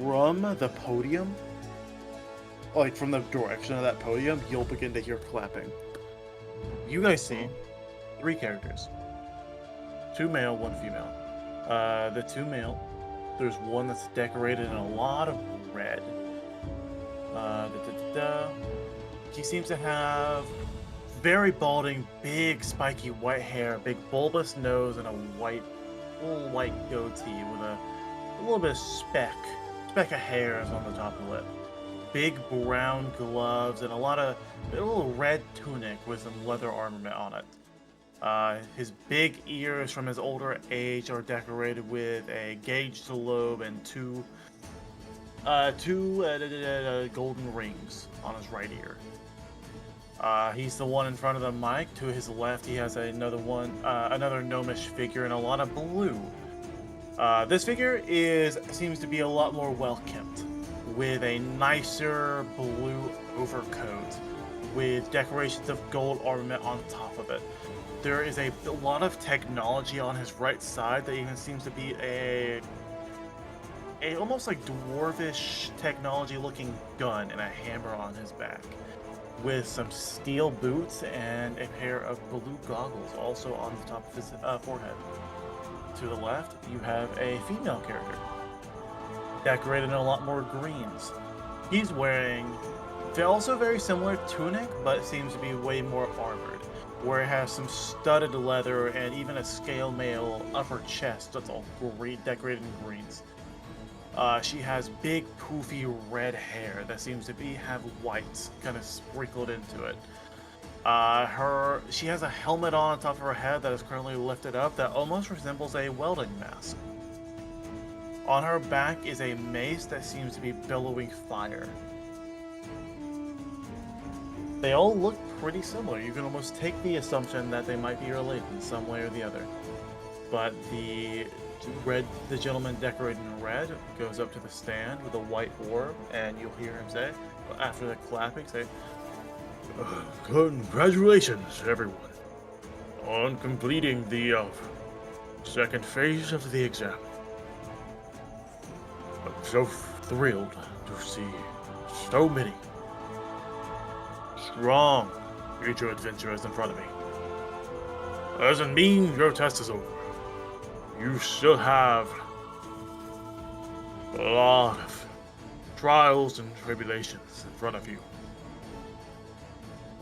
from the podium, like from the direction of that podium, you'll begin to hear clapping. You guys see 3 characters. 2 male, 1 female. The 2 male, there's one that's decorated in a lot of red. He seems to have very balding, big spiky white hair, big bulbous nose, and a full white goatee with a little bit of speck of hairs on the top of the lip. Big brown gloves and a little red tunic with some leather armament on it. His big ears from his older age are decorated with a gauged lobe and two golden rings on his right ear. He's the one in front of the mic. To his left, he has another gnomish figure in a lot of blue. This figure seems to be a lot more well kept, with a nicer blue overcoat, with decorations of gold ornament on top of it. There is a lot of technology on his right side that even seems to be a almost like dwarvish technology looking gun and a hammer on his back, with some steel boots and a pair of blue goggles also on the top of his forehead. To the left, you have a female character, decorated in a lot more greens. He's wearing also very similar tunic, but it seems to be way more armored, where it has some studded leather and even a scale mail upper chest that's all decorated in greens. She has big poofy red hair that seems to have white kind of sprinkled into it. She has a helmet on top of her head that is currently lifted up that almost resembles a welding mask. On her back is a mace that seems to be billowing fire. They all look pretty similar. You can almost take the assumption that they might be related in some way or the other. But the gentleman decorated in red goes up to the stand with a white orb, and you'll hear him say, after the clapping, say, "Congratulations, everyone. on completing the second phase of the exam. I'm so thrilled to see so many strong future adventurers in front of me. Doesn't mean your test is over. You still have a lot of trials and tribulations in front of you.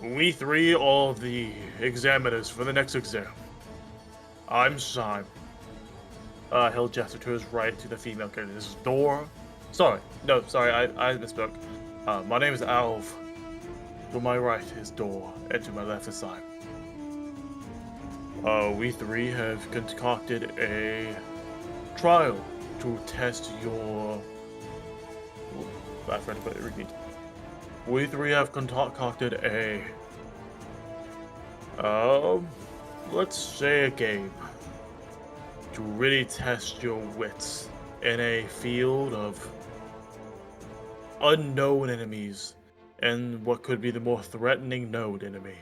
We three are the examiners for the next exam. I'm Simon. He'll gesture to his right to the female character. This is Dora. Sorry, I misspoke. My name is Alv. To my right is Dora, and to my left is Simon. We three have concocted a trial to test your. I forgot to put it. Repeat. We three have concocted a. Let's say a game to really test your wits in a field of unknown enemies and what could be the more threatening known enemy.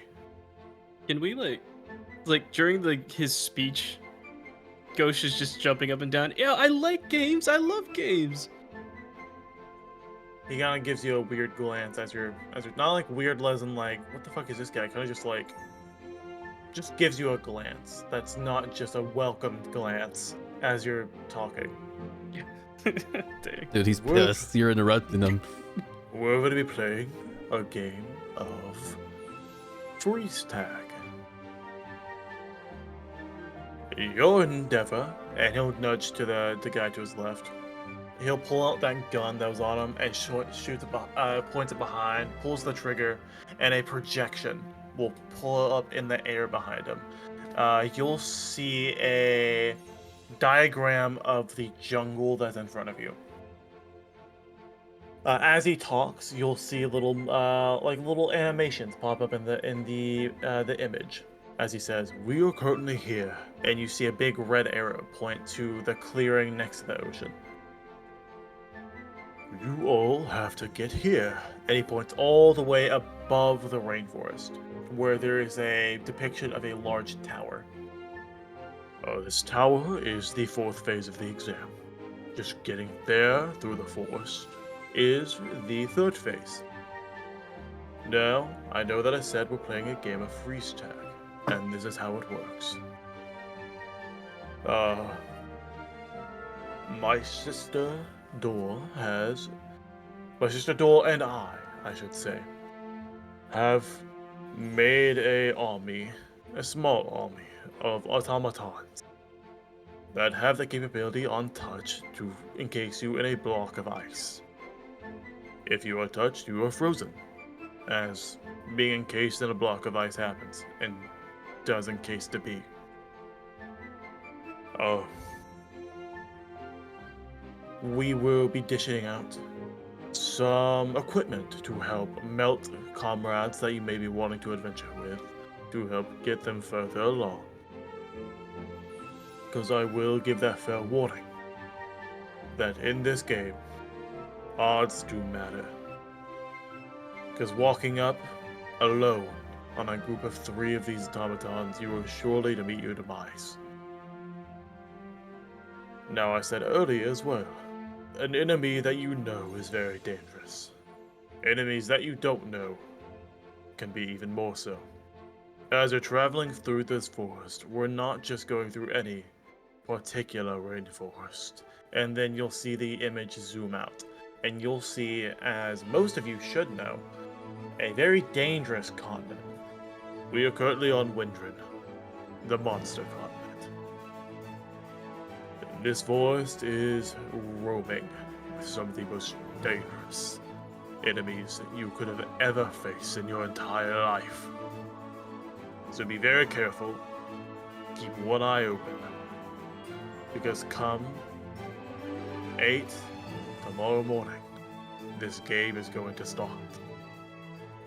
Can we like during his speech, Ghosh is just jumping up and down. Yeah, I like games. I love games. He kind of gives you a weird glance as you're not like weird as in like what the fuck is this guy? Kind of just gives you a glance. That's not just a welcomed glance as you're talking. Dang. Dude, he's Whoop. pissed. You're interrupting him. We're going to be playing a game of freeze tag. Your endeavor, and he'll nudge to the guy to his left. He'll pull out that gun that was on him and shoots it, points it behind, pulls the trigger, and a projection will pull up in the air behind him. You'll see a diagram of the jungle that's in front of you. As he talks, you'll see little animations pop up in the image. As he says, "We are currently here," and you see a big red arrow point to the clearing next to the ocean. "You all have to get here," and he points all the way above the rainforest, where there is a depiction of a large tower. This tower is the fourth phase of the exam. Just getting there through the forest is the third phase. Now, I know that I said we're playing a game of freeze tag, and this is how it works. My sister Dor and I should say, have made a small army of automatons that have the capability on touch to encase you in a block of ice. If you are touched, you are frozen, as being encased in a block of ice happens, and does encase to be. We will be dishing out some equipment to help melt comrades that you may be wanting to adventure with, to help get them further along. Because I will give that fair warning, that in this game, odds do matter. Because walking up alone on a group of 3 of these automatons, you are surely to meet your demise. Now, I said earlier as well, an enemy that you know is very dangerous. Enemies that you don't know can be even more so. As you're traveling through this forest, we're not just going through any particular rainforest. And then you'll see the image zoom out, and you'll see, as most of you should know, a very dangerous continent. We are currently on Windrin, the monster continent. This forest is roaming with some of the most dangerous enemies that you could have ever faced in your entire life. So be very careful, keep one eye open, because come 8 tomorrow morning, this game is going to start.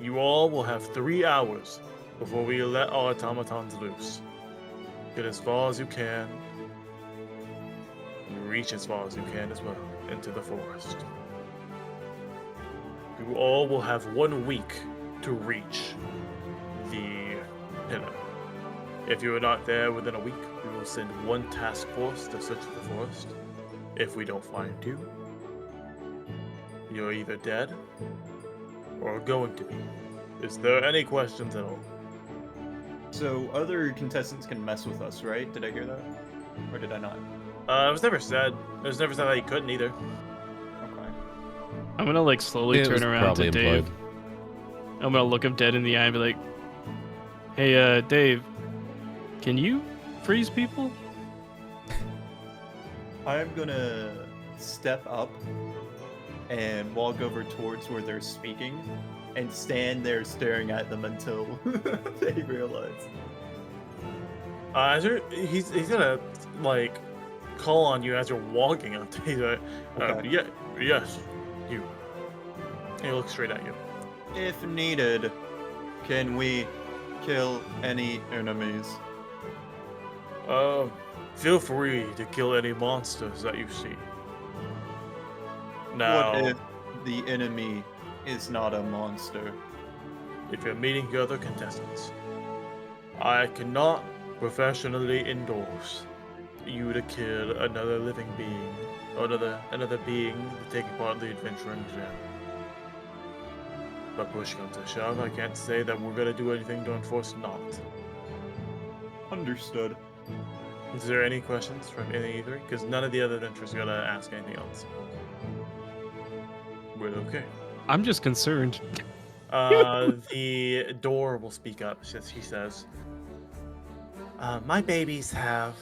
You all will have 3 hours before we let our automatons loose. Get as far as you can, and reach as far as you can as well into the forest. You all will have 1 week to reach the pillar. If you are not there within a week, we will send one task force to search the forest. If we don't find you, you're either dead or going to be. Is there any questions at all? So other contestants can mess with us, right? Did I hear that? Or did I not? It was never said. It was never said that you couldn't either. Okay. I'm gonna like slowly It was turn around probably to Dave. implied. I'm gonna look him dead in the eye and be like, "Hey, Dave, can you freeze people?" I'm gonna step up and walk over towards where they're speaking and stand there staring at them until they realize. He's gonna like call on you as you're walking up. He's like, Okay. yeah, yes, you. And he looks straight at you. If needed, can we kill any enemies? Feel free to kill any monsters that you see. Now, What if the enemy is not a monster? if you're meeting your other contestants, I cannot professionally endorse you to kill another living being or another being taking part in the adventure in general. But push comes to shove, I can't say that we're gonna do anything to enforce not. Understood. Is there any questions from any either? Because none of the other adventurers are gonna ask anything else. We're okay. I'm just concerned. The door will speak up. She says, "My babies have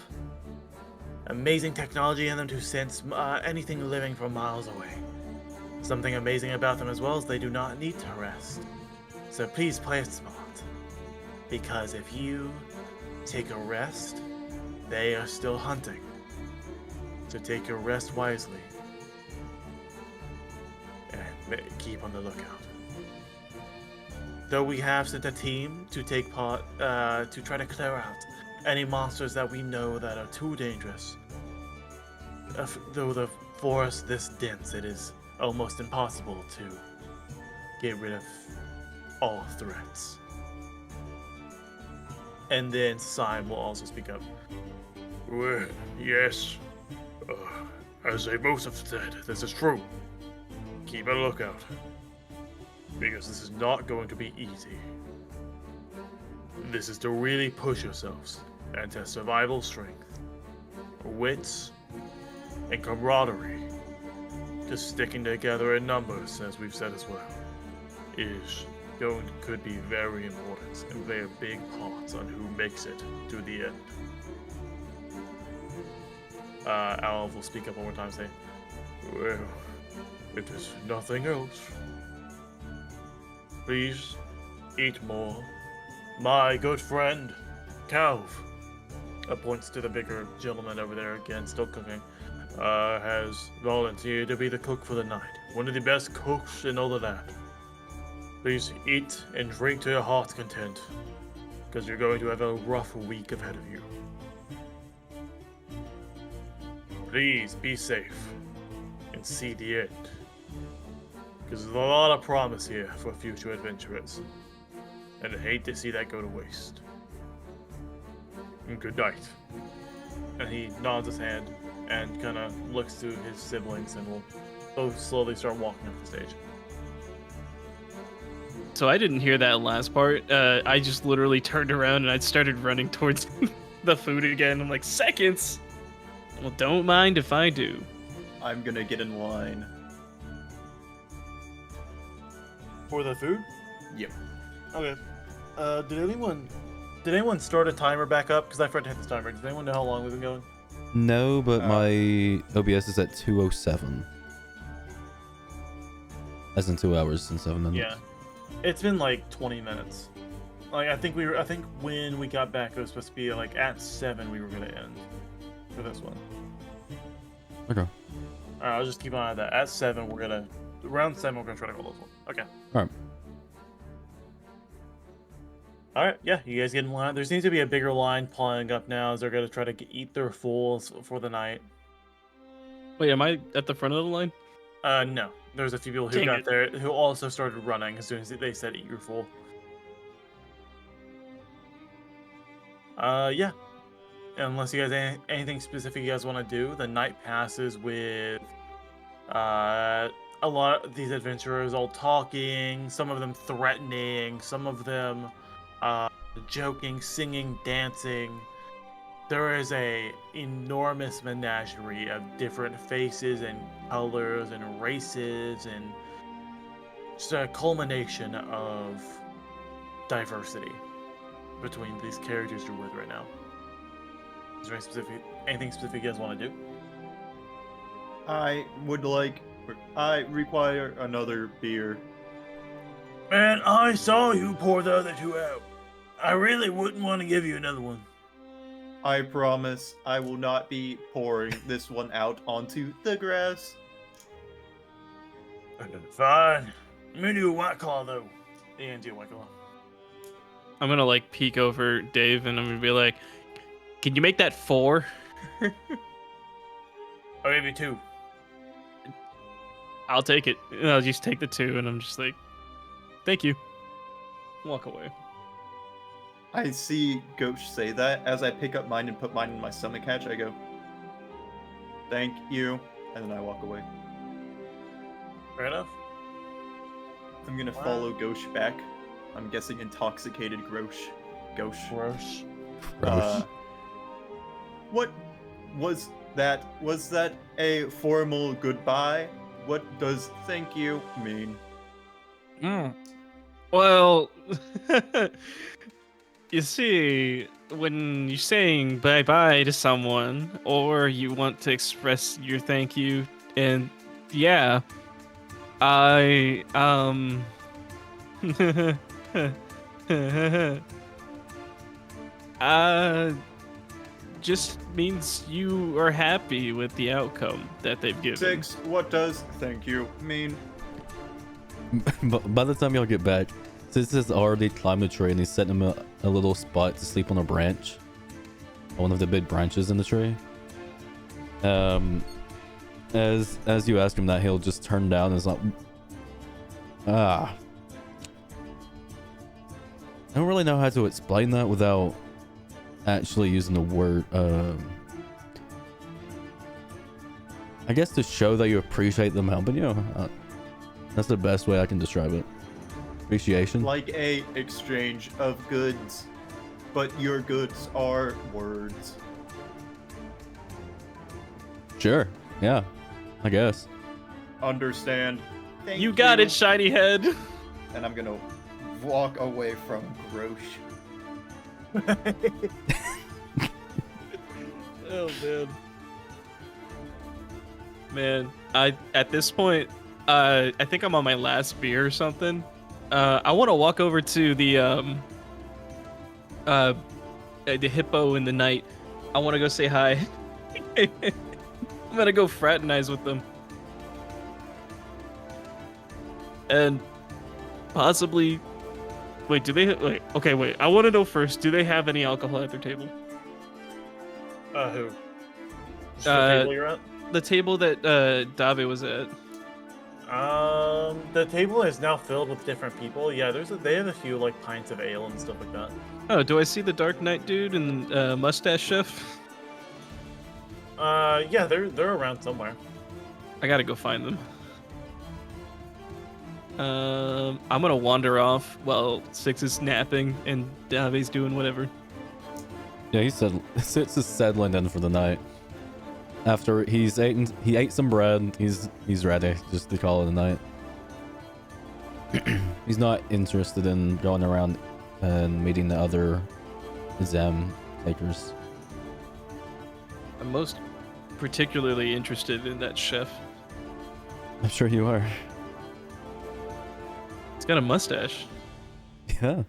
amazing technology in them to sense anything living from miles away. Something amazing about them as well is they do not need to rest. So please play it smart, because if you take a rest, they are still hunting. So take your rest wisely and keep on the lookout. Though we have sent a team to take part to try to clear out any monsters that we know that are too dangerous. Though the forest this dense, it is almost impossible to get rid of all threats." And then Syme will also speak up. "Well, yes, as they both have said, this is true. Keep a lookout, because this is not going to be easy. This is to really push yourselves and test survival strength, wits, and camaraderie. Just sticking together in numbers, as we've said as well, could be very important and play a big part on who makes it to the end." Alv will speak up one more time, saying, "Well, if there's nothing else, please eat more. My good friend, Calv," points to the bigger gentleman over there again, still cooking, has volunteered to be the cook for the night. One of the best cooks in all the land. Please eat and drink to your heart's content, because you're going to have a rough week ahead of you. Please be safe and see the end, because there's a lot of promise here for future adventurers, and I hate to see that go to waste. And good night." And he nods his hand and kind of looks to his siblings and will both slowly start walking up the stage. So I didn't hear that last part. I just literally turned around and I started running towards the food again. I'm like, "Seconds? Well, don't mind if I do." I'm gonna get in line. For the food? Yep. Okay. Did anyone start a timer back up? Because I forgot to hit this timer. Does anyone know how long we've been going? No, but my OBS is at 2:07. As in 2 hours and 7 minutes. Yeah. It's been like 20 minutes. Like I think when we got back it was supposed to be like at 7 we were gonna end for this one. Okay. Alright, I'll just keep an eye on that. At 7 around 7 we're gonna try to call this one. Okay. Alright. Alright, yeah, you guys get in line. There seems to be a bigger line piling up now as they're gonna try to eat their fulls for the night. Wait, am I at the front of the line? No. There's a few people who Dang got it. there who also started running as soon as they said eat your full. Yeah. Unless you guys anything specific you guys want to do, the night passes with a lot of these adventurers all talking, some of them threatening, some of them joking, singing, dancing. There is a enormous menagerie of different faces and colors and races, and just a culmination of diversity between these characters you're with right now. Is there anything specific you guys want to do? I require another beer. Man, I saw you pour the other two out. I really wouldn't want to give you another one. I promise I will not be pouring this one out onto the grass. Fine. I'm gonna do a White Claw, though. And do a White Claw. I'm gonna like peek over Dave and I'm gonna be like, "Can you make that 4?" I'll give you 2. I'll take it. And I'll just take the 2 and I'm just like, "Thank you." Walk away. I see Ghosh say that. As I pick up mine and put mine in my stomach hatch, I go, "Thank you," and then I walk away. Fair enough. I'm gonna follow Ghosh back. I'm guessing intoxicated Ghosh. Gross. What was that? Was that a formal goodbye? What does thank you mean? Well, you see, when you're saying bye-bye to someone, or you want to express your thank you, and yeah, I, just means you are happy with the outcome that they've given. 6. What does thank you mean? But by the time y'all get back, Sis has already climbed the tree and he's setting him a little spot to sleep on a branch. One of the big branches in the tree. As you ask him that, he'll just turn down and is like, I don't really know how to explain that without actually using the word. I guess to show that you appreciate them helping you. That's the best way I can describe it. Appreciation. Like a exchange of goods, but your goods are words. Sure. Yeah. I guess. Understand? Thank You got it, shiny head. And I'm gonna walk away from Grosh. Oh man. Man, at this point, I think I'm on my last beer or something. I want to walk over to the hippo in the night. I want to go say hi. I'm gonna go fraternize with them, and possibly. Wait, do they? Wait, okay, wait. I want to know first. Do they have any alcohol at their table? Who? Just the table you're at? The table that Dave was at. The table is now filled with different people. Yeah, they have a few like pints of ale and stuff like that. Oh, do I see the Dark Knight dude and mustache chef? Yeah, they're around somewhere. I gotta go find them. I'm gonna wander off while Six is napping and Dave's doing whatever. Yeah, he said Six is settling in for the night. After he ate some bread, he's ready just to call it a night. He's not interested in going around and meeting the other exam takers. I'm most particularly interested in that chef. I'm sure you are. He's got a mustache. Yeah.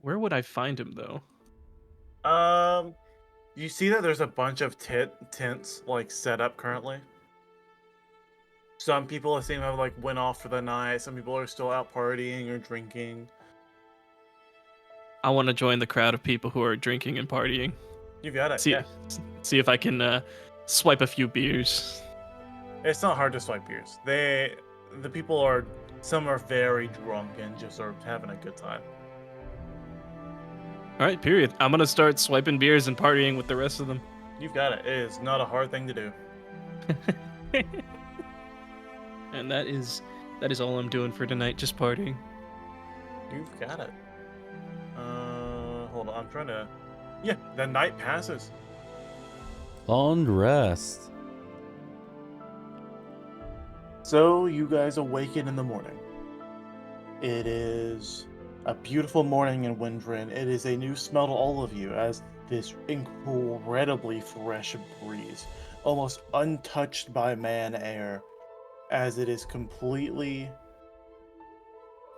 Where would I find him though? You see that there's a bunch of tents like set up currently. Some people seem to have like went off for the night. Some people are still out partying or drinking. I want to join the crowd of people who are drinking and partying. You got it. See, Yeah. see if I can swipe a few beers. It's not hard to swipe beers. The people are, some are very drunk and just are having a good time. All right, period. I'm gonna start swiping beers and partying with the rest of them. You've got it. It is not a hard thing to do. And that is all I'm doing for tonight, just partying. You've got it. Hold on. I'm trying to. Yeah, the night passes. Long rest. So you guys awaken in the morning. It is a beautiful morning in Windrin. It is a new smell to all of you as this incredibly fresh breeze, almost untouched by man air, as it is completely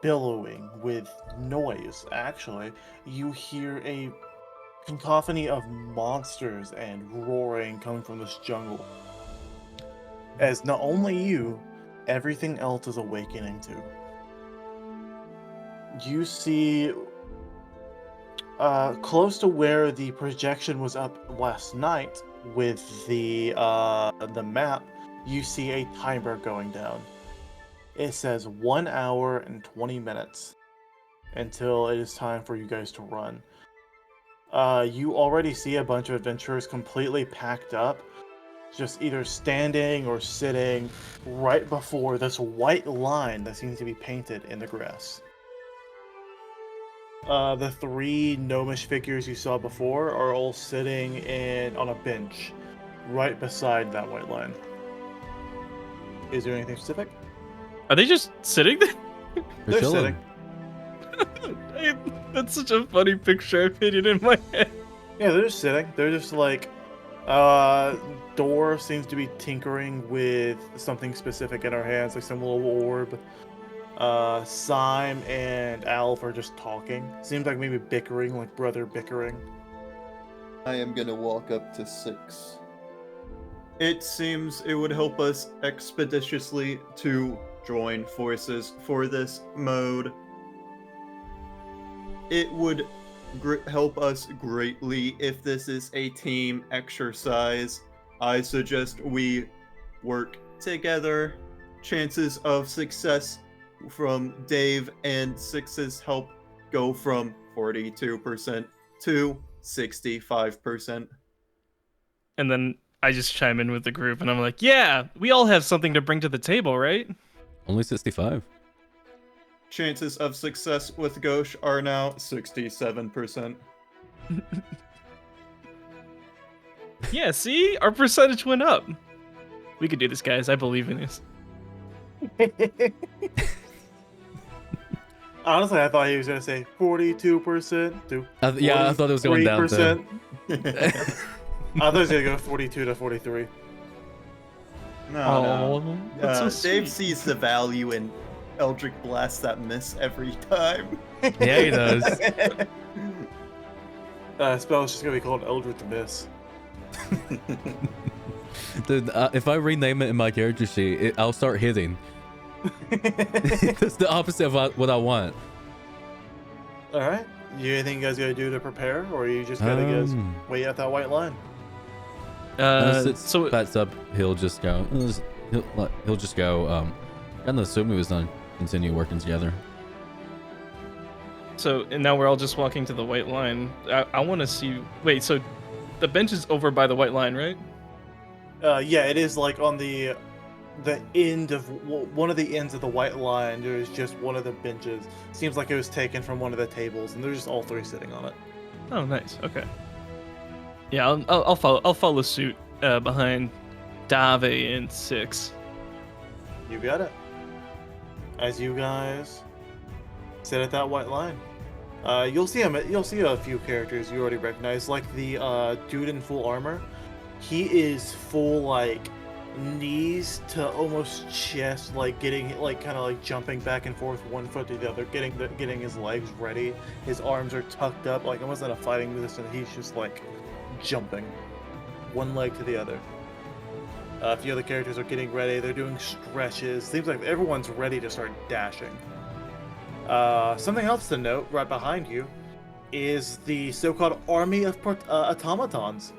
billowing with noise. Actually, you hear a cacophony of monsters and roaring coming from this jungle. As not only you, everything else is awakening too. You see, close to where the projection was up last night with the map, you see a timer going down. It says 1 hour and 20 minutes until it is time for you guys to run. You already see a bunch of adventurers completely packed up, just either standing or sitting right before this white line that seems to be painted in the grass. The 3 gnomish figures you saw before are all sitting on a bench right beside that white line. Is there anything specific? Are they just sitting there? They're sitting. That's such a funny picture I painted in my head. Yeah, they're just sitting. They're just like, Dor seems to be tinkering with something specific in her hands, like some little orb. Syme and Alf are just talking. Seems like maybe bickering, like brother bickering. I am gonna walk up to 6. It seems it would help us expeditiously to join forces for this mode. It would help us greatly if this is a team exercise. I suggest we work together. Chances of success from Dave and Six's help go from 42% to 65%. And then I just chime in with the group and I'm like, yeah, we all have something to bring to the table, right? Only 65. Chances of success with Gauche are now 67%. Yeah, see? Our percentage went up. We could do this, guys. I believe in this. Honestly, I thought he was gonna say 42% to Yeah, I thought it was going down too. 43%. I thought he was gonna go 42 to 43. No, That's so Dave sweet. sees the value in Eldritch blasts that miss every time. Yeah, he does. Spell's just gonna be called Eldritch Miss. Dude, if I rename it in my character sheet, I'll start hitting. That's the opposite of what I want. Alright. You anything you guys gotta do to prepare, or you just gotta guys wait at that white line? So Bats up, he'll just go. He'll just go. Kind of assume he was done. Continue working together. So, and now we're all just walking to the white line. I want to see. Wait, so the bench is over by the white line, right? Yeah, it is like on the end of one of the ends of the white line. There's just one of the benches. Seems like it was taken from one of the tables, and they're just all 3 sitting on it. Oh, nice. Okay. Yeah, I'll follow suit behind Dave and Six. You got it. As you guys sit at that white line, you'll see him. You'll see a few characters you already recognize, like the dude in full armor. He is full like knees to almost chest, like getting like kind of like jumping back and forth one foot to the other, getting his legs ready. His arms are tucked up, like almost in a fighting position. He's just like jumping one leg to the other. A few other characters are getting ready. They're doing stretches. Seems like everyone's ready to start dashing. Something else to note right behind you is the so-called army of automatons.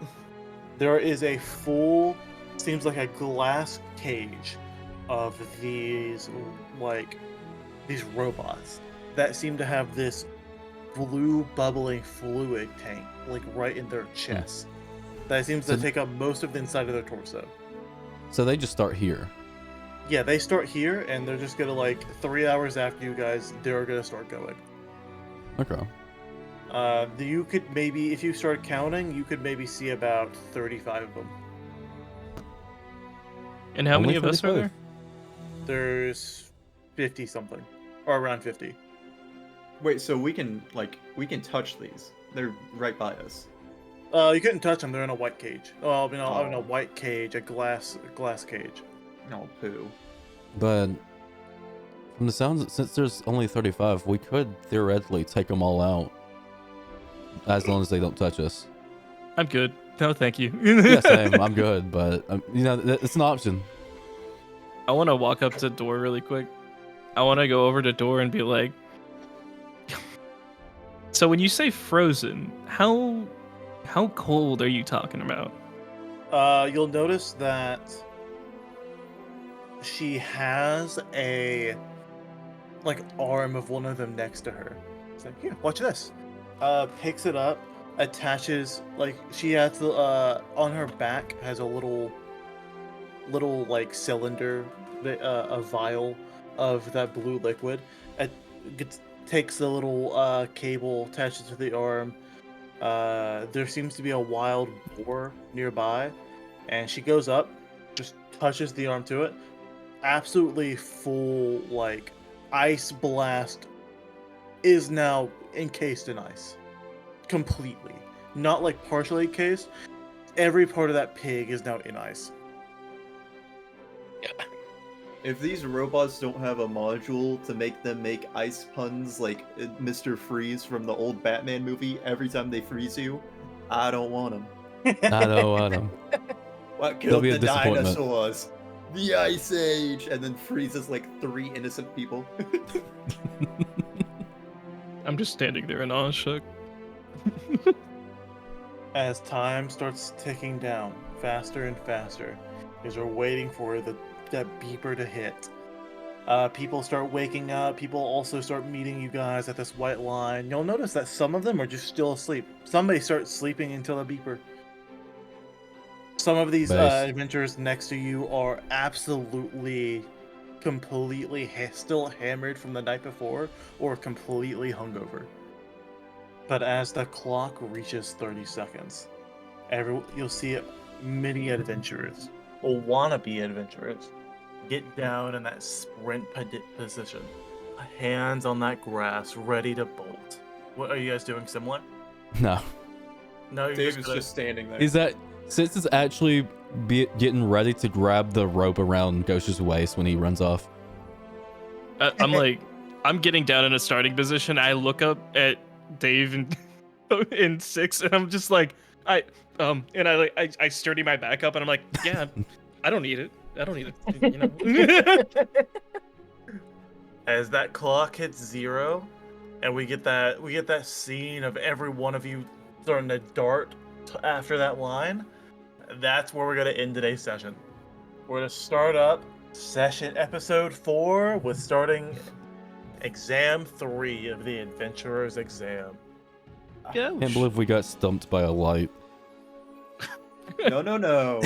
There is a full, seems like a glass cage of these robots that seem to have this blue bubbling fluid tank, like right in their chest. That seems to So- take up most of the inside of their torso. So they just start here. Yeah, they start here, and they're just gonna, like, 3 hours after you guys, they're gonna start going. Okay. You could maybe, if you start counting, you could maybe see about 35 of them. And how Only many of us are 35? there? There's 50 something, or around 50. Wait, so we can touch these? They're right by us. You couldn't touch them; they're in a white cage. Well, in a Oh. white cage, a glass cage. No poo. But from the sounds, since there's only 35, we could theoretically take them all out. As long as they don't touch us. I'm good. No, thank you. Yeah, same. I'm good, but it's an option. I want to walk up to Door really quick. I want to go over to Door and be like, so when you say frozen, how cold are you talking about? You'll notice that she has a arm of one of them next to her. It's like, here, watch this. Picks it up, attaches, she has on her back has a little cylinder, a vial of that blue liquid. It takes the little cable, attaches to the arm. There seems to be a wild boar nearby, and she goes up, just touches the arm to it. Absolutely full, ice blast is now encased in ice. Completely. Not partially encased. Every part of that pig is now in ice. If these robots don't have a module to make them make ice puns like Mr. Freeze from the old Batman movie every time they freeze you, I don't want them. I don't want them. What They'll killed be the a disappointment. dinosaurs? The Ice Age! And then freezes 3 innocent people. I'm just standing there in awe, shook. As time starts ticking down faster and faster, as we're waiting for that beeper to hit, people start waking up. People also start meeting you guys at this white line. You'll notice that some of them are just still asleep. Somebody starts sleeping until the beeper. Some of these Nice. adventurers next to you are absolutely, completely still hammered from the night before, or completely hungover. But as the clock reaches 30 seconds, you'll see many adventurers, Or wannabe adventurers, get down in that sprint position, hands on that grass, ready to bolt. What are you guys doing? Similar? No. No, you're Dave's gonna- just standing there. Is that since it's actually getting ready to grab the rope around Ghosh's waist when he runs off? I'm getting down in a starting position. I look up at Dave and in 6, and I'm just like, I sturdy my back up, and I'm like, yeah, I don't need it. I don't need it. As that clock hits 0, and we get that scene of every one of you starting to dart after that line, that's where we're gonna end today's session. We're gonna start up session episode 4 with starting exam 3 of the Adventurer's Exam. Yeah. Can't believe we got stumped by a light. No.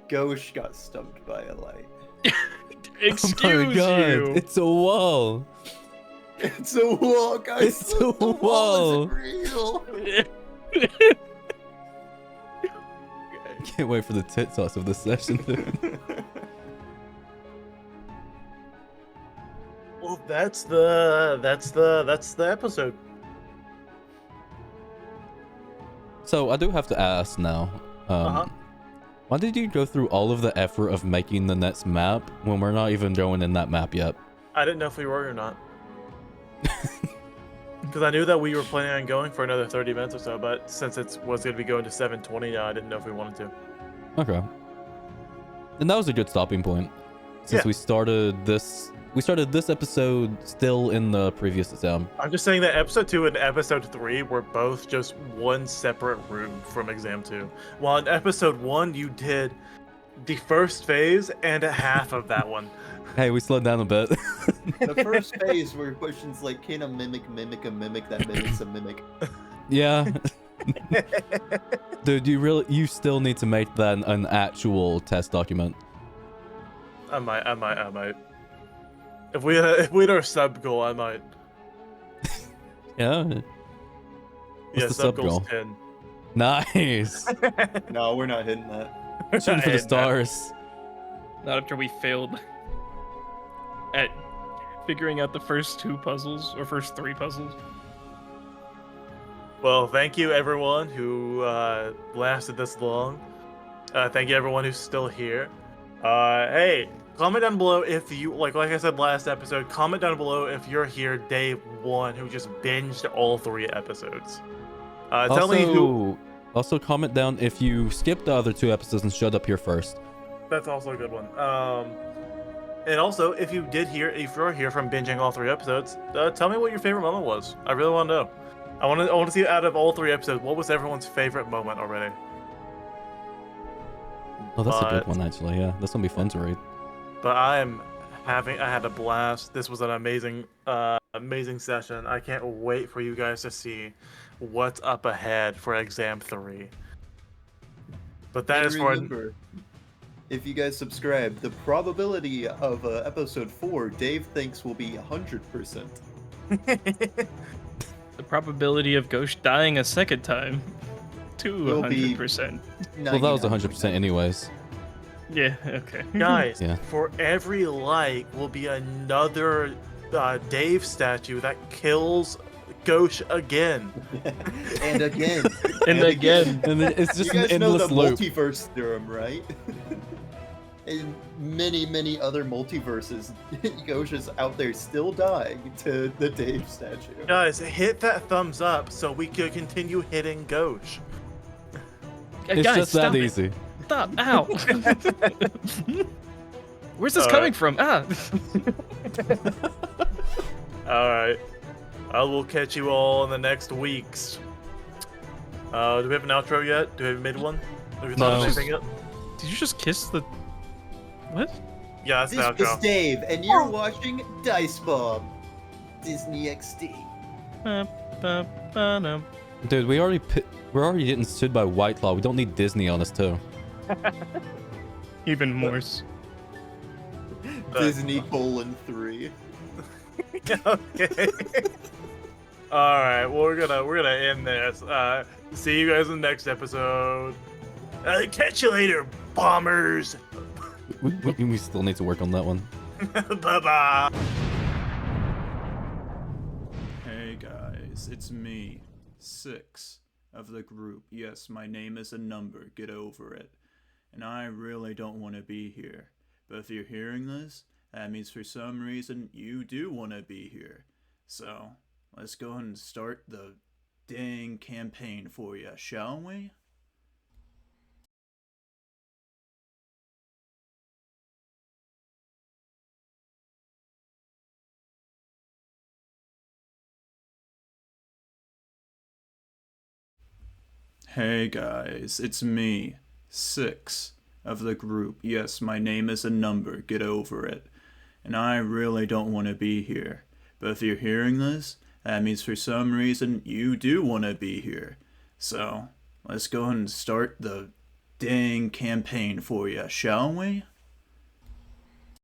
Ghosh got stumped by a light. Excuse Oh my God, you. it's a wall. It's a wall, guys. It's a The wall. isn't real. Can't wait for the tit toss of this session. Well, that's the episode. So I do have to ask now. Uh-huh. Why did you go through all of the effort of making the next map when we're not even going in that map yet? I didn't know if we were or not. Because I knew that we were planning on going for another 30 minutes or so, but since it was going to be going to 7:20 now, I didn't know if we wanted to. Okay. And that was a good stopping point. Since Yeah. we started this episode still in the previous exam. I'm just saying that episode 2 and episode 3 were both just one separate room from exam 2. While in episode 1, you did the first phase and a half of that one. Hey, we slowed down a bit. The first phase where questions like, can a mimic mimic a mimic that mimics a mimic? Yeah. Dude, you still need to make that an actual test document. I might. If we had our sub goal, I might. Yeah. Yeah, the sub sub goal's goal? 10. Nice. No, we're not hitting that. Shooting for the And, stars. Not after we failed at figuring out the first 2 puzzles or first 3 puzzles. Well, thank you everyone who lasted this long. Thank you everyone who's still here. Hey, comment down below if you like I said last episode. Comment down below if you're here day 1 who just binged all 3 episodes. Tell me who. Also comment down if you skipped the other 2 episodes and showed up here first. That's also a good one. And also, if you're here from binging all 3 episodes, tell me what your favorite moment was. I really want to know. I want to see out of all 3 episodes, what was everyone's favorite moment already? Oh, that's a good one actually. Yeah, that's gonna be fun to read. But I had a blast. This was an amazing session. I can't wait for you guys to see what's up ahead for exam 3. But that is for. Remember, if you guys subscribe, the probability of episode 4, Dave thinks will be 100%. The probability of Ghost dying a second time to Will be 100%. Well, that was 99%. 100% anyways. Yeah, okay. Guys, Yeah. for every like will be another Dave statue that kills Ghosh again. And again. And again. And then it's just You an guys know endless the loop. multiverse theorem, right? In many, many other multiverses, Ghosh is out there still dying to the Dave statue. Guys, hit that thumbs up so we could continue hitting Ghosh. It's Guys, just that stop it. easy. Stop. Ow. Where's this All coming right. from? Ah. Alright. I will catch you all in the next weeks. Do we have an outro yet? Do we have a mid one? Have we thought of No. anything yet? Did you just kiss the... What? Yeah, that's the This outro. is Dave, and you're watching Dice Bomb. Disney XD. Ba-ba-ba-dum. Dude, we're already getting sued by White Claw. We don't need Disney on us too. Even worse. Disney 3. Okay. Alright, well, we're gonna end this. See you guys in the next episode. Catch you later, bombers. We still need to work on that one. Bye-bye. Hey guys, it's me, 6 of the group. Yes, my name is a number, get over it. And I really don't want to be here. But if you're hearing this, that means for some reason you do want to be here. So, let's go ahead and start the dang campaign for you, shall we? Hey guys, it's me, 6 of the group. Yes, my name is a number, get over it. And I really don't want to be here. But if you're hearing this, that means for some reason you do want to be here. So, let's go ahead and start the dang campaign for you, shall we?